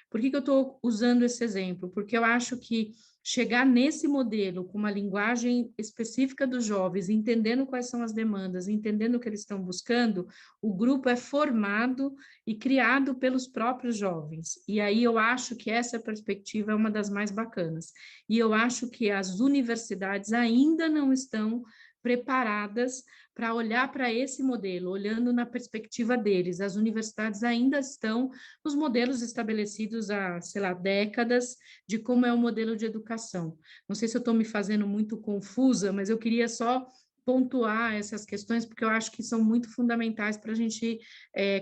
Por que eu estou usando esse exemplo? Porque eu acho que chegar nesse modelo com uma linguagem específica dos jovens, entendendo quais são as demandas, entendendo o que eles estão buscando, o grupo é formado e criado pelos próprios jovens. E aí eu acho que essa perspectiva é uma das mais bacanas. E eu acho que as universidades ainda não estão preparadas para olhar para esse modelo, olhando na perspectiva deles. As universidades ainda estão nos modelos estabelecidos há, sei lá, décadas de como é o modelo de educação. Não sei se eu estou me fazendo muito confusa, mas eu queria só pontuar essas questões, porque eu acho que são muito fundamentais para a gente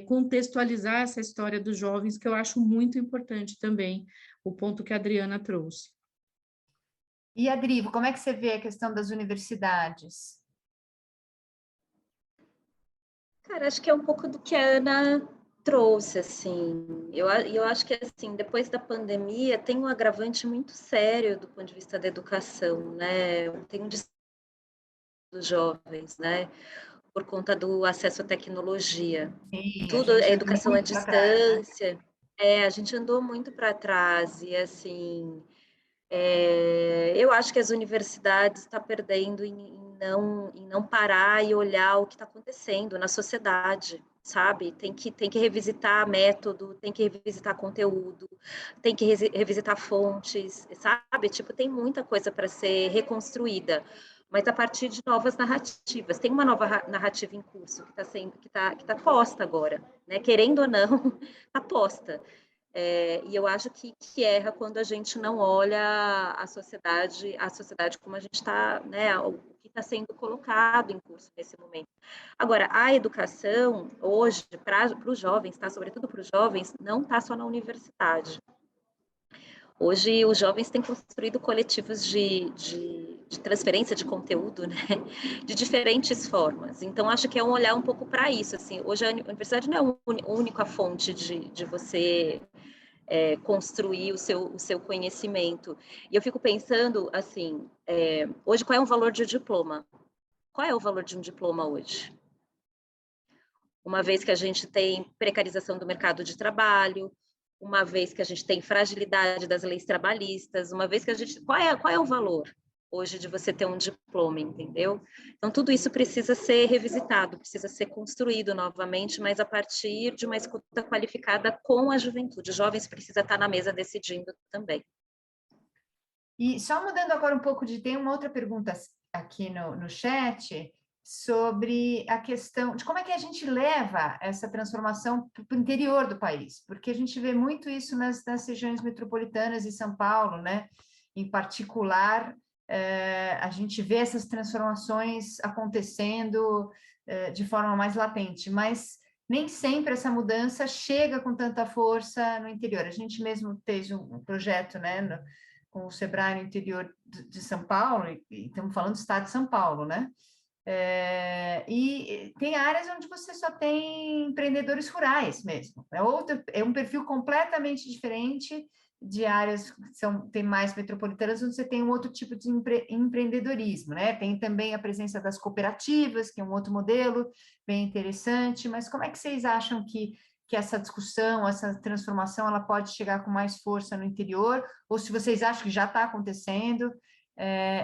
contextualizar essa história dos jovens, que eu acho muito importante também, o ponto que a Adriana trouxe. E, Adrivo, como é que você vê a questão das universidades? Cara, acho que é um pouco do que a Ana trouxe, assim. Eu acho que, assim, depois da pandemia, tem um agravante muito sério do ponto de vista da educação, né? Tem um destaque dos jovens, né? Por conta do acesso à tecnologia. Sim, a Tudo, a gente anda educação à muito para trás, né? distância. A gente andou muito para trás e, assim, eu acho que as universidades estão perdendo em não parar e olhar o que está acontecendo na sociedade, sabe? Tem que revisitar método, tem que revisitar conteúdo, tem que revisitar fontes, sabe? Tipo, tem muita coisa para ser reconstruída, mas a partir de novas narrativas. Tem uma nova narrativa em curso que tá posta agora, né? Querendo ou não, tá posta. E eu acho que erra quando a gente não olha a sociedade como a gente está, né, o que está sendo colocado em curso nesse momento. Agora, a educação, hoje, para os jovens, tá, sobretudo para os jovens, não está só na universidade. Hoje, os jovens têm construído coletivos de transferência de conteúdo, né, de diferentes formas. Então, acho que é um olhar um pouco para isso. Assim, hoje, a universidade não é a única fonte de você construir o seu conhecimento. E eu fico pensando, assim, hoje, qual é o valor de um diploma? Qual é o valor de um diploma hoje? Uma vez que a gente tem precarização do mercado de trabalho, uma vez que a gente tem fragilidade das leis trabalhistas, uma vez que a gente... Qual é o valor hoje de você ter um diploma, entendeu? Então, tudo isso precisa ser revisitado, precisa ser construído novamente, mas a partir de uma escuta qualificada com a juventude. Os jovens precisam estar na mesa decidindo também. E só mudando agora um pouco tem uma outra pergunta aqui no chat sobre a questão de como é que a gente leva essa transformação para o interior do país, porque a gente vê muito isso nas regiões metropolitanas e São Paulo, né? Em particular, a gente vê essas transformações acontecendo de forma mais latente, mas nem sempre essa mudança chega com tanta força no interior. A gente mesmo fez um projeto, né, com o Sebrae no interior de São Paulo, e estamos falando do estado de São Paulo, né? E tem áreas onde você só tem empreendedores rurais mesmo. É um perfil completamente diferente de áreas que tem mais metropolitanas, onde você tem um outro tipo de empreendedorismo, né? Tem também a presença das cooperativas, que é um outro modelo bem interessante, mas como é que vocês acham que essa discussão, essa transformação, ela pode chegar com mais força no interior, ou se vocês acham que já está acontecendo,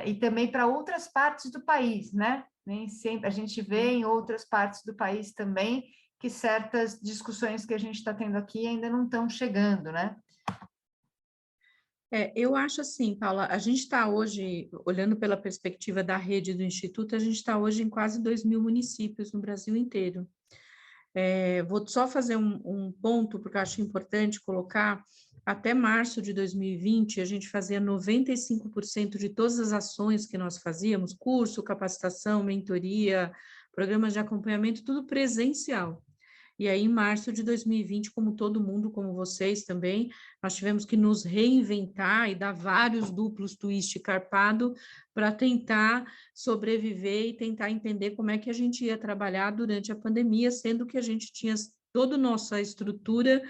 e também para outras partes do país, né? Nem sempre a gente vê em outras partes do país também que certas discussões que a gente está tendo aqui ainda não estão chegando, né? Eu acho assim, Paula, a gente está hoje, olhando pela perspectiva da rede do Instituto, a gente está hoje em quase 2.000 municípios no Brasil inteiro. Vou só fazer um ponto, porque eu acho importante colocar, até março de 2020, a gente fazia 95% de todas as ações que nós fazíamos, curso, capacitação, mentoria, programas de acompanhamento, tudo presencial. E aí, em março de 2020, como todo mundo, como vocês também, nós tivemos que nos reinventar e dar vários duplos twist carpado para tentar sobreviver e tentar entender como é que a gente ia trabalhar durante a pandemia, sendo que a gente tinha toda a nossa estrutura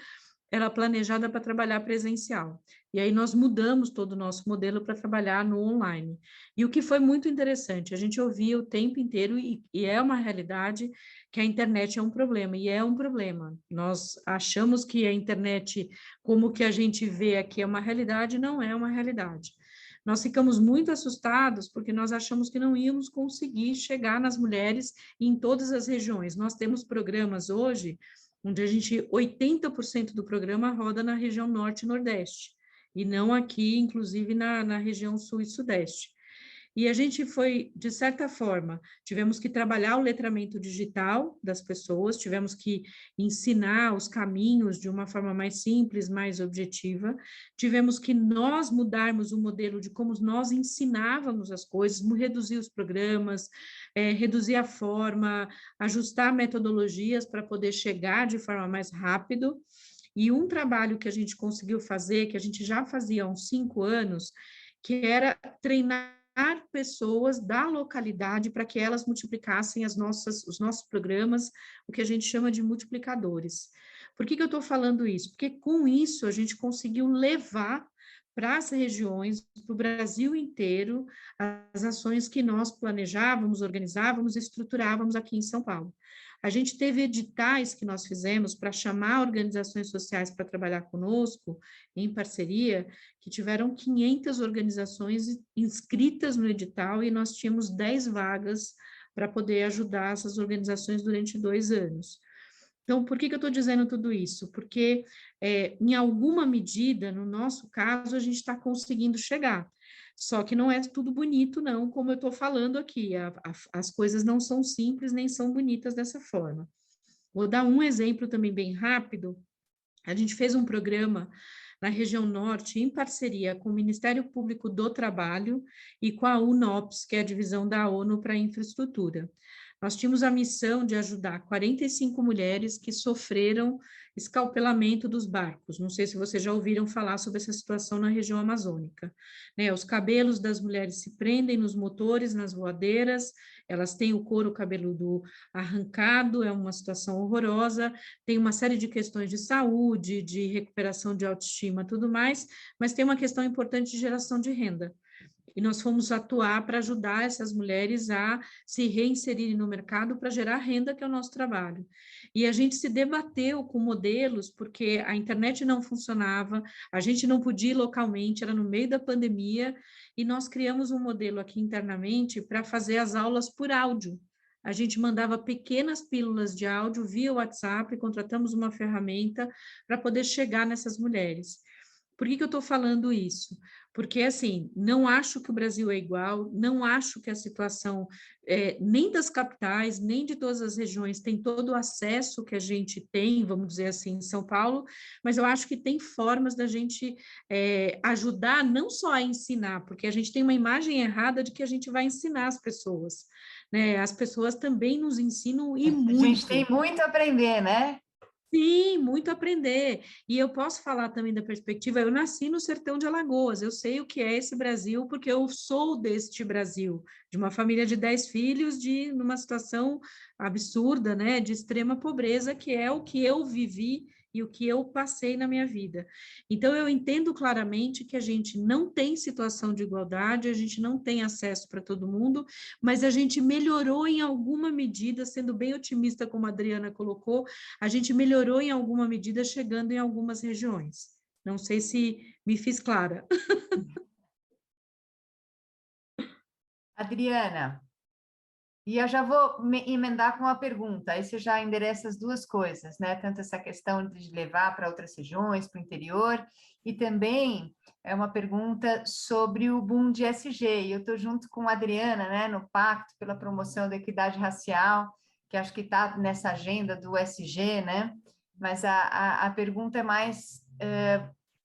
era planejada para trabalhar presencial. E aí nós mudamos todo o nosso modelo para trabalhar no online. E o que foi muito interessante, a gente ouvia o tempo inteiro, e é uma realidade, que a internet é um problema, e é um problema. Nós achamos que a internet, como que a gente vê aqui, é uma realidade, não é uma realidade. Nós ficamos muito assustados porque nós achamos que não íamos conseguir chegar nas mulheres em todas as regiões. Nós temos programas hoje onde 80% do programa roda na região norte e nordeste, e não aqui, inclusive, na região sul e sudeste. E a gente foi, de certa forma, tivemos que trabalhar o letramento digital das pessoas, tivemos que ensinar os caminhos de uma forma mais simples, mais objetiva, tivemos que nós mudarmos o modelo de como nós ensinávamos as coisas, reduzir os programas, reduzir a forma, ajustar metodologias para poder chegar de forma mais rápido. E um trabalho que a gente conseguiu fazer, que a gente já fazia há uns 5 anos, que era treinar pessoas da localidade para que elas multiplicassem os nossos programas, o que a gente chama de multiplicadores. Por que eu estou falando isso? Porque com isso a gente conseguiu levar para as regiões, para o Brasil inteiro, as ações que nós planejávamos, organizávamos e estruturávamos aqui em São Paulo. A gente teve editais que nós fizemos para chamar organizações sociais para trabalhar conosco, em parceria, que tiveram 500 organizações inscritas no edital e nós tínhamos 10 vagas para poder ajudar essas organizações durante 2 anos. Então, por que eu estou dizendo tudo isso? Porque, em alguma medida, no nosso caso, a gente está conseguindo chegar. Só que não é tudo bonito, não, como eu estou falando aqui. As coisas não são simples, nem são bonitas dessa forma. Vou dar um exemplo também bem rápido. A gente fez um programa na região norte, em parceria com o Ministério Público do Trabalho e com a UNOPS, que é a divisão da ONU para a infraestrutura. Nós tínhamos a missão de ajudar 45 mulheres que sofreram escalpelamento dos barcos. Não sei se vocês já ouviram falar sobre essa situação na região amazônica. Né? Os cabelos das mulheres se prendem nos motores, nas voadeiras, elas têm o couro cabeludo arrancado, é uma situação horrorosa, tem uma série de questões de saúde, de recuperação de autoestima, tudo mais, mas tem uma questão importante de geração de renda. E nós fomos atuar para ajudar essas mulheres a se reinserirem no mercado para gerar renda, que é o nosso trabalho. E a gente se debateu com modelos, porque a internet não funcionava, a gente não podia ir localmente, era no meio da pandemia, e nós criamos um modelo aqui internamente para fazer as aulas por áudio. A gente mandava pequenas pílulas de áudio via WhatsApp, contratamos uma ferramenta para poder chegar nessas mulheres. Por que eu estou falando isso? Porque, assim, não acho que o Brasil é igual, não acho que a situação, nem das capitais, nem de todas as regiões, tem todo o acesso que a gente tem, vamos dizer assim, em São Paulo, mas eu acho que tem formas da gente ajudar, não só a ensinar, porque a gente tem uma imagem errada de que a gente vai ensinar as pessoas, né? As pessoas também nos ensinam e muito. A gente tem muito a aprender, né? Sim, muito a aprender. E eu posso falar também da perspectiva, eu nasci no sertão de Alagoas, eu sei o que é esse Brasil, porque eu sou deste Brasil, de uma família de 10 filhos, numa situação absurda, né, de extrema pobreza, que é o que eu vivi e o que eu passei na minha vida. Então, eu entendo claramente que a gente não tem situação de igualdade, a gente não tem acesso para todo mundo, mas a gente melhorou em alguma medida, sendo bem otimista, como a Adriana colocou, a gente melhorou em alguma medida, chegando em algumas regiões. Não sei se me fiz clara. Adriana, e eu já vou emendar com uma pergunta, aí você já endereça as duas coisas, né? Tanto essa questão de levar para outras regiões, para o interior, e também é uma pergunta sobre o boom de SG. E eu estou junto com a Adriana, né, no Pacto pela Promoção da Equidade Racial, que acho que está nessa agenda do SG, né? Mas a pergunta é mais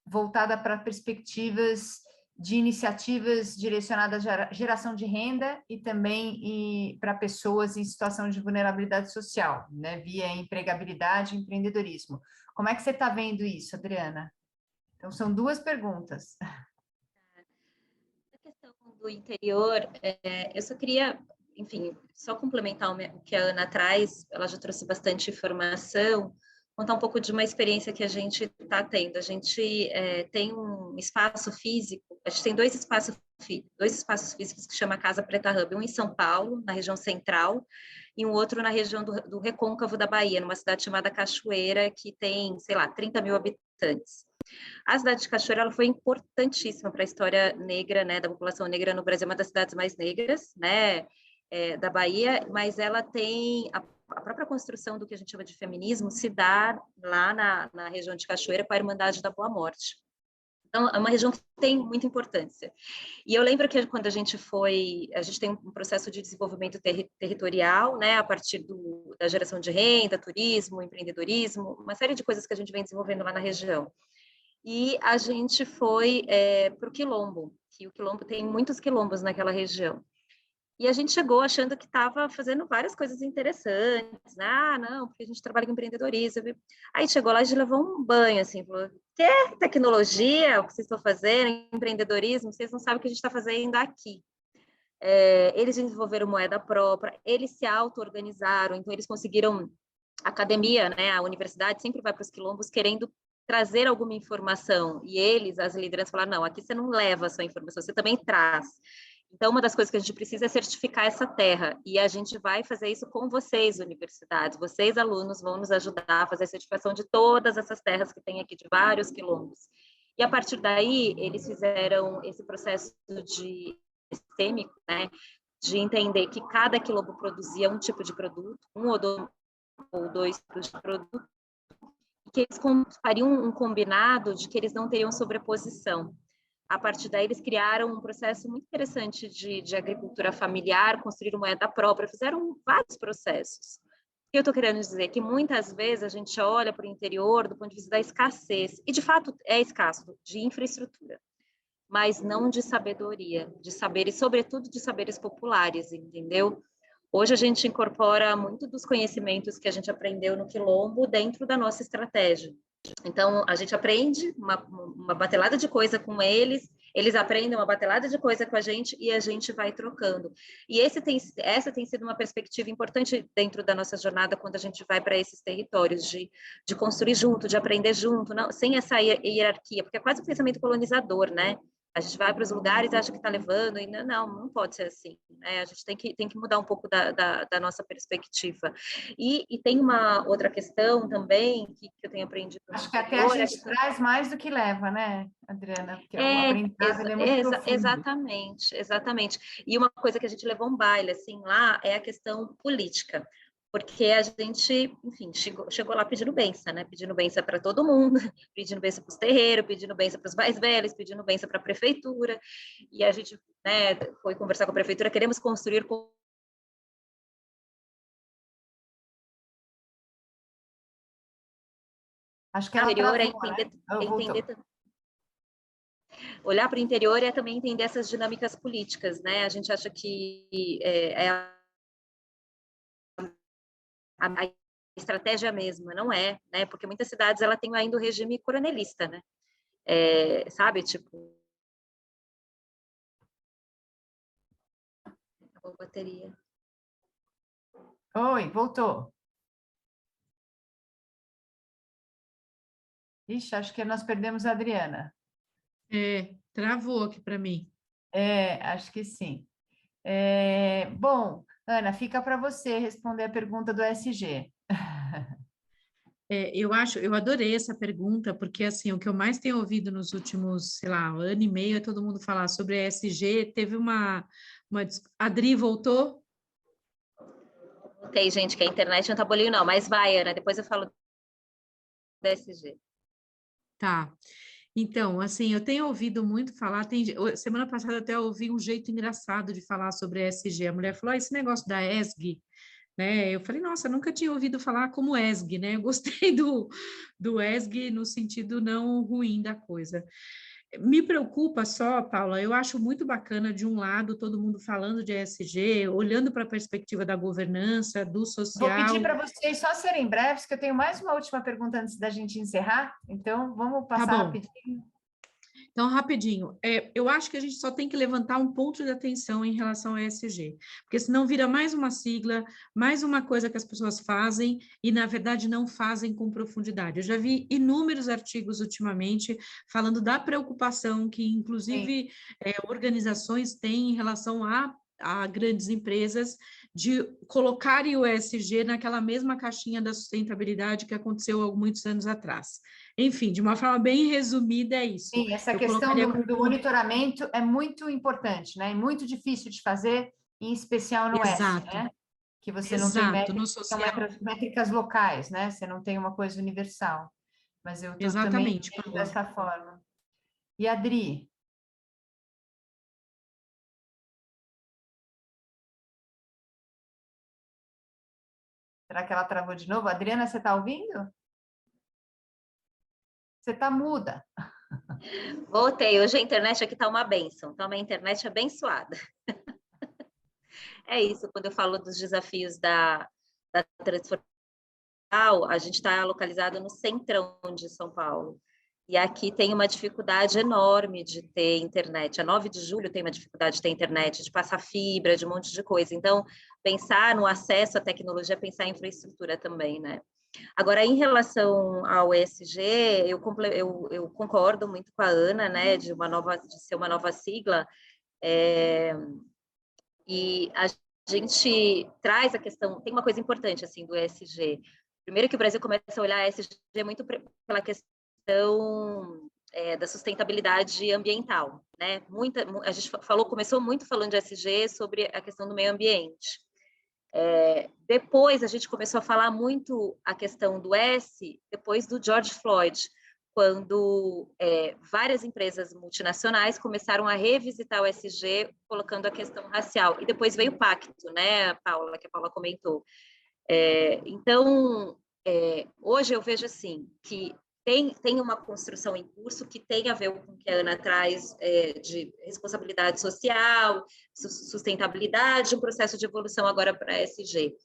voltada para perspectivas de iniciativas direcionadas à geração de renda e também para pessoas em situação de vulnerabilidade social, né, via empregabilidade e empreendedorismo. Como é que você está vendo isso, Adriana? Então, são duas perguntas. A questão do interior, eu só queria, enfim, só complementar o que a Ana traz, ela já trouxe bastante informação, contar um pouco de uma experiência que a gente está tendo. A gente tem um espaço físico, a gente tem dois espaços físicos que chama Casa Preta Hub, um em São Paulo, na região central, e um outro na região do Recôncavo da Bahia, numa cidade chamada Cachoeira, que tem, sei lá, 30 mil habitantes. A cidade de Cachoeira ela foi importantíssima para a história negra, né, da população negra no Brasil, uma das cidades mais negras, né, da Bahia, mas ela tem a própria construção do que a gente chama de feminismo se dá lá na região de Cachoeira com a Irmandade da Boa Morte. Então, é uma região que tem muita importância. E eu lembro que quando a gente tem um processo de desenvolvimento territorial, né, a partir da geração de renda, turismo, empreendedorismo, uma série de coisas que a gente vem desenvolvendo lá na região. E a gente foi para o Quilombo, que o Quilombo tem muitos quilombos naquela região. E a gente chegou achando que estava fazendo várias coisas interessantes. Ah, não, porque a gente trabalha com empreendedorismo. Aí chegou lá, a gente levou um banho, assim, falou, que tecnologia, o que vocês estão fazendo, empreendedorismo, vocês não sabem o que a gente está fazendo aqui. Eles desenvolveram moeda própria, eles se auto-organizaram, então eles conseguiram, a academia, né, a universidade sempre vai para os quilombos querendo trazer alguma informação, e eles, as lideranças, falaram, não, aqui você não leva a sua informação, você também traz. Então, uma das coisas que a gente precisa é certificar essa terra, e a gente vai fazer isso com vocês, universidades, vocês, alunos, vão nos ajudar a fazer a certificação de todas essas terras que tem aqui, de vários quilombos. E, a partir daí, eles fizeram esse processo de sistêmico, né, de entender que cada quilombo produzia um tipo de produto, um ou 2 tipos de produto, que eles fariam um combinado de que eles não teriam sobreposição. A partir daí, eles criaram um processo muito interessante de agricultura familiar, construíram moeda própria, fizeram vários processos. O que eu estou querendo dizer? Que muitas vezes a gente olha para o interior do ponto de vista da escassez, e de fato é escasso, de infraestrutura, mas não de sabedoria, de saberes, sobretudo de saberes populares, entendeu? Hoje a gente incorpora muito dos conhecimentos que a gente aprendeu no Quilombo dentro da nossa estratégia. Então, a gente aprende uma batelada de coisa com eles, eles aprendem uma batelada de coisa com a gente e a gente vai trocando. E essa tem sido uma perspectiva importante dentro da nossa jornada quando a gente vai para esses territórios, de construir junto, de aprender junto, não, sem essa hierarquia, porque é quase um pensamento colonizador, né? A gente vai para os lugares, acha que está levando, e não pode ser assim, né? A gente tem que mudar um pouco da nossa perspectiva. E tem uma outra questão também que eu tenho aprendido no Acho que até a exterior, gente traz mais do que leva, né, Adriana? Porque o é, aprendizado ele é muito profundo. exatamente. E uma coisa que a gente levou um baile, assim, lá, é a questão política. Porque a gente, enfim, chegou lá pedindo benção, né? Pedindo benção para todo mundo, pedindo benção para os terreiros, pedindo benção para os mais velhos, pedindo benção para a prefeitura. E a gente, né, foi conversar com a prefeitura, queremos construir com Acho que o ela interior, travou, né? entender olhar para o interior é também entender essas dinâmicas políticas, né? A gente acha que a estratégia mesma, não é, né? Porque muitas cidades ela tem ainda o regime coronelista, né? Sabe, tipo, a bateria. Oi, voltou. Ixi, acho que nós perdemos a Adriana. Travou aqui para mim. Acho que sim. Bom, Ana, fica para você responder a pergunta do SG. Eu adorei essa pergunta, porque assim, o que eu mais tenho ouvido nos últimos, sei lá, ano e meio é todo mundo falar sobre ESG. Teve a Adri voltou? Tem gente que a internet não tá bolinho, não, mas vai, Ana, depois eu falo desse jeito. Tá. Então, assim, eu tenho ouvido muito falar, semana passada até eu ouvi um jeito engraçado de falar sobre ESG. A mulher falou, esse negócio da ESG, né? Eu falei, nossa, nunca tinha ouvido falar como ESG, né? Eu gostei do ESG no sentido não ruim da coisa. Me preocupa só, Paula, eu acho muito bacana, de um lado, todo mundo falando de ESG, olhando para a perspectiva da governança, do Vou pedir social. para vocês só serem breves, que eu tenho mais uma última pergunta antes da gente encerrar. Então, vamos Tá passar bom. rapidinho. Então, rapidinho, eu acho que a gente só tem que levantar um ponto de atenção em relação ao ESG, porque senão vira mais uma sigla, mais uma coisa que as pessoas fazem e, na verdade, não fazem com profundidade. Eu já vi inúmeros artigos ultimamente falando da preocupação que, Sim. inclusive, organizações têm em relação a grandes empresas de colocarem o ESG naquela mesma caixinha da sustentabilidade que aconteceu há muitos anos atrás. Enfim, de uma forma bem resumida, é isso. Sim, essa Eu questão colocaria do como... monitoramento é muito importante, né? E muito difícil de fazer, em especial no S, Exato, né? Que você não tem exato, no métricas, são social, métricas locais, né? Você não tem uma coisa universal. Mas eu também exatamente, vejo Paula. dessa forma. E Adri? Será que ela travou de novo? Adriana, você está ouvindo? Você está muda. Voltei, hoje a internet aqui tá uma bênção, tá uma internet abençoada. É isso, quando eu falo dos desafios da transformação, a gente está localizado no centrão de São Paulo. E aqui tem uma dificuldade enorme de ter internet. A 9 de julho tem uma dificuldade de ter internet, de passar fibra, de um monte de coisa. Então, pensar no acesso à tecnologia é pensar em infraestrutura também, né? Agora, em relação ao ESG, eu concordo muito com a Ana, né, de ser uma nova sigla, e a gente traz a questão, tem uma coisa importante, assim, do ESG. Primeiro que o Brasil começa a olhar ESG muito pela questão da sustentabilidade ambiental, né? A gente começou muito falando de ESG sobre a questão do meio ambiente. Depois a gente começou a falar muito a questão do S, depois do George Floyd, quando várias empresas multinacionais começaram a revisitar o ESG, colocando a questão racial. E depois veio o pacto, né, Paula, que a Paula comentou. Então, hoje eu vejo assim, que tem uma construção em curso que tem a ver com o que a Ana traz de responsabilidade social, sustentabilidade, um processo de evolução agora para a ESG.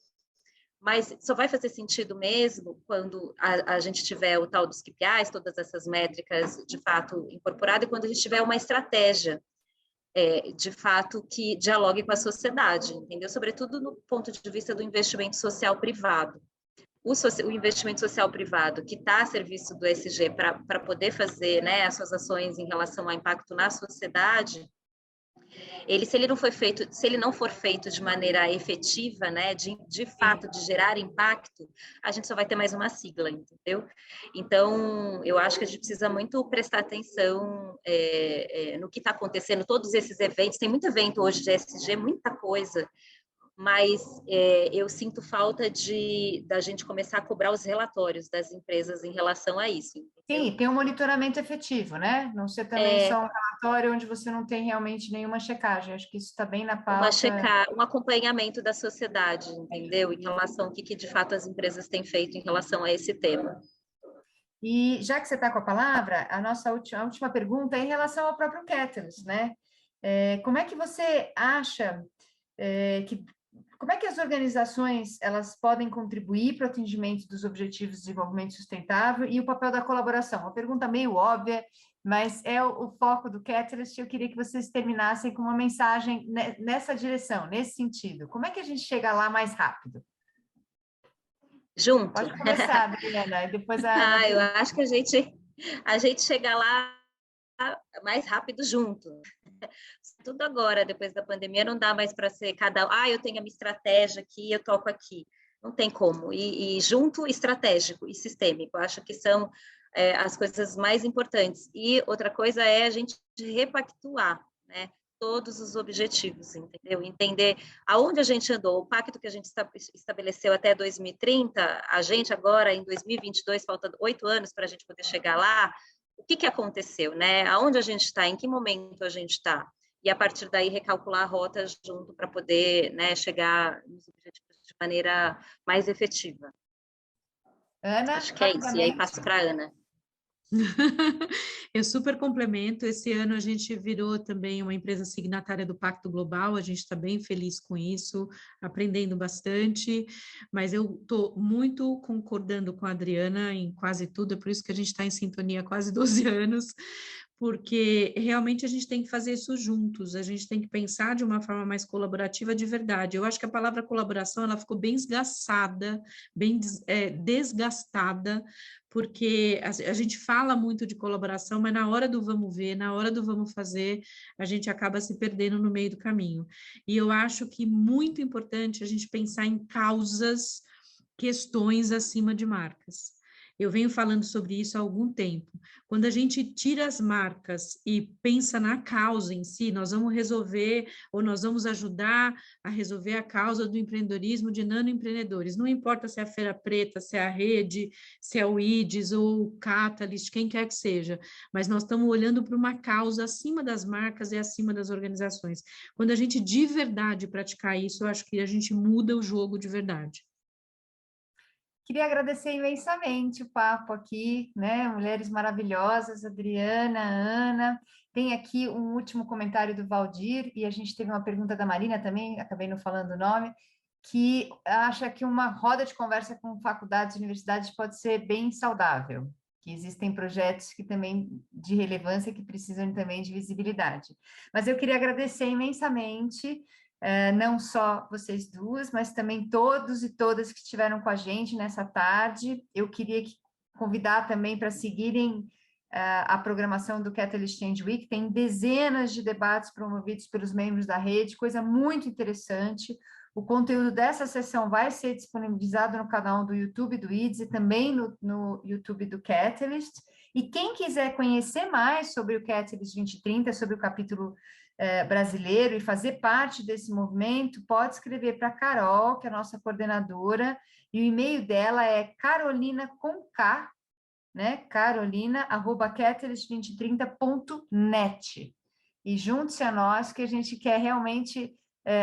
Mas só vai fazer sentido mesmo quando a gente tiver o tal dos KPIs, todas essas métricas de fato incorporadas, e quando a gente tiver uma estratégia de fato que dialogue com a sociedade, entendeu? Sobretudo no ponto de vista do investimento social privado. O investimento social privado que está a serviço do ESG para poder fazer, né, as suas ações em relação ao impacto na sociedade, se ele não for feito de maneira efetiva, né, de fato de gerar impacto, a gente só vai ter mais uma sigla, entendeu? Então, eu acho que a gente precisa muito prestar atenção no que está acontecendo, todos esses eventos, tem muito evento hoje de ESG, muita coisa, mas eu sinto falta da gente começar a cobrar os relatórios das empresas em relação a isso. Entendeu? Sim, tem um monitoramento efetivo, né? Não ser também só um relatório onde você não tem realmente nenhuma checagem. Acho que isso está bem na pauta. Um acompanhamento da sociedade, entendeu? Em relação ao que de fato as empresas têm feito em relação a esse tema. E já que você está com a palavra, a última pergunta é em relação ao próprio Catalyst, né? Como é que você acha como é que as organizações elas podem contribuir para o atingimento dos objetivos de desenvolvimento sustentável e o papel da colaboração? Uma pergunta meio óbvia, mas é o foco do Catalyst. Eu queria que vocês terminassem com uma mensagem nessa direção, nesse sentido. Como é que a gente chega lá mais rápido? Junto. Pode começar, Adriana, e depois a Ana. Eu acho que a gente chega lá mais rápido junto. Tudo agora, depois da pandemia, não dá mais para ser eu tenho a minha estratégia aqui, eu toco aqui. Não tem como. E junto, estratégico e sistêmico. Acho que são as coisas mais importantes. E outra coisa é a gente repactuar, né? Todos os objetivos, entendeu? Entender aonde a gente andou, o pacto que a gente estabeleceu até 2030, a gente agora, em 2022, falta 8 anos para a gente poder chegar lá, o que aconteceu, né? Aonde a gente está, em que momento a gente está? E a partir daí recalcular a rota junto para poder, né, chegar nos objetivos de maneira mais efetiva. Ana, acho que é isso, e aí passo para a Ana. Eu super complemento. Esse ano a gente virou também uma empresa signatária do Pacto Global, a gente está bem feliz com isso, aprendendo bastante, mas eu estou muito concordando com a Adriana em quase tudo, é por isso que a gente está em sintonia há quase 12 anos, porque realmente a gente tem que fazer isso juntos, a gente tem que pensar de uma forma mais colaborativa de verdade. Eu acho que a palavra colaboração, ela ficou bem esgaçada, bem desgastada, porque a gente fala muito de colaboração, mas na hora do vamos ver, na hora do vamos fazer, a gente acaba se perdendo no meio do caminho. E eu acho que muito importante a gente pensar em causas, questões acima de marcas. Eu venho falando sobre isso há algum tempo. Quando a gente tira as marcas e pensa na causa em si, nós vamos resolver ou nós vamos ajudar a resolver a causa do empreendedorismo de nanoempreendedores. Não importa se é a Feira Preta, se é a Rede, se é o IDES ou o Catalyst, quem quer que seja, mas nós estamos olhando para uma causa acima das marcas e acima das organizações. Quando a gente de verdade praticar isso, eu acho que a gente muda o jogo de verdade. Queria agradecer imensamente o papo aqui, né? Mulheres maravilhosas, Adriana, Ana. Tem aqui um último comentário do Valdir, e a gente teve uma pergunta da Marina também, acabei não falando o nome, que acha que uma roda de conversa com faculdades e universidades pode ser bem saudável, que existem projetos que também de relevância que precisam também de visibilidade. Mas eu queria agradecer imensamente não só vocês duas, mas também todos e todas que estiveram com a gente nessa tarde. Eu queria convidar também para seguirem a programação do Catalyst Change Week. Tem dezenas de debates promovidos pelos membros da rede, coisa muito interessante. O conteúdo dessa sessão vai ser disponibilizado no canal do YouTube do IDES e também no YouTube do Catalyst. E quem quiser conhecer mais sobre o Catalyst 2030, sobre o capítulo brasileiro e fazer parte desse movimento, pode escrever para a Carol, que é a nossa coordenadora, e o e-mail dela é carolina com K, né? carolina@catalyst2030.net. E junte-se a nós, que a gente quer realmente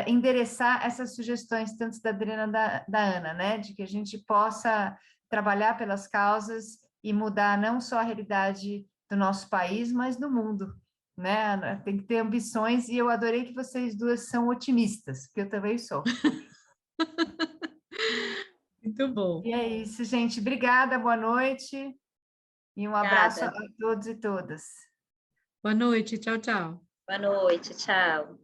endereçar essas sugestões, tanto da Adriana da Ana, né? De que a gente possa trabalhar pelas causas e mudar não só a realidade do nosso país, mas do mundo, né? Tem que ter ambições, e eu adorei que vocês duas são otimistas, porque eu também sou. Muito bom. E é isso, gente. Obrigada, boa noite. E um abraço a Obrigada. todos e todas. Boa noite, tchau, tchau. Boa noite, tchau.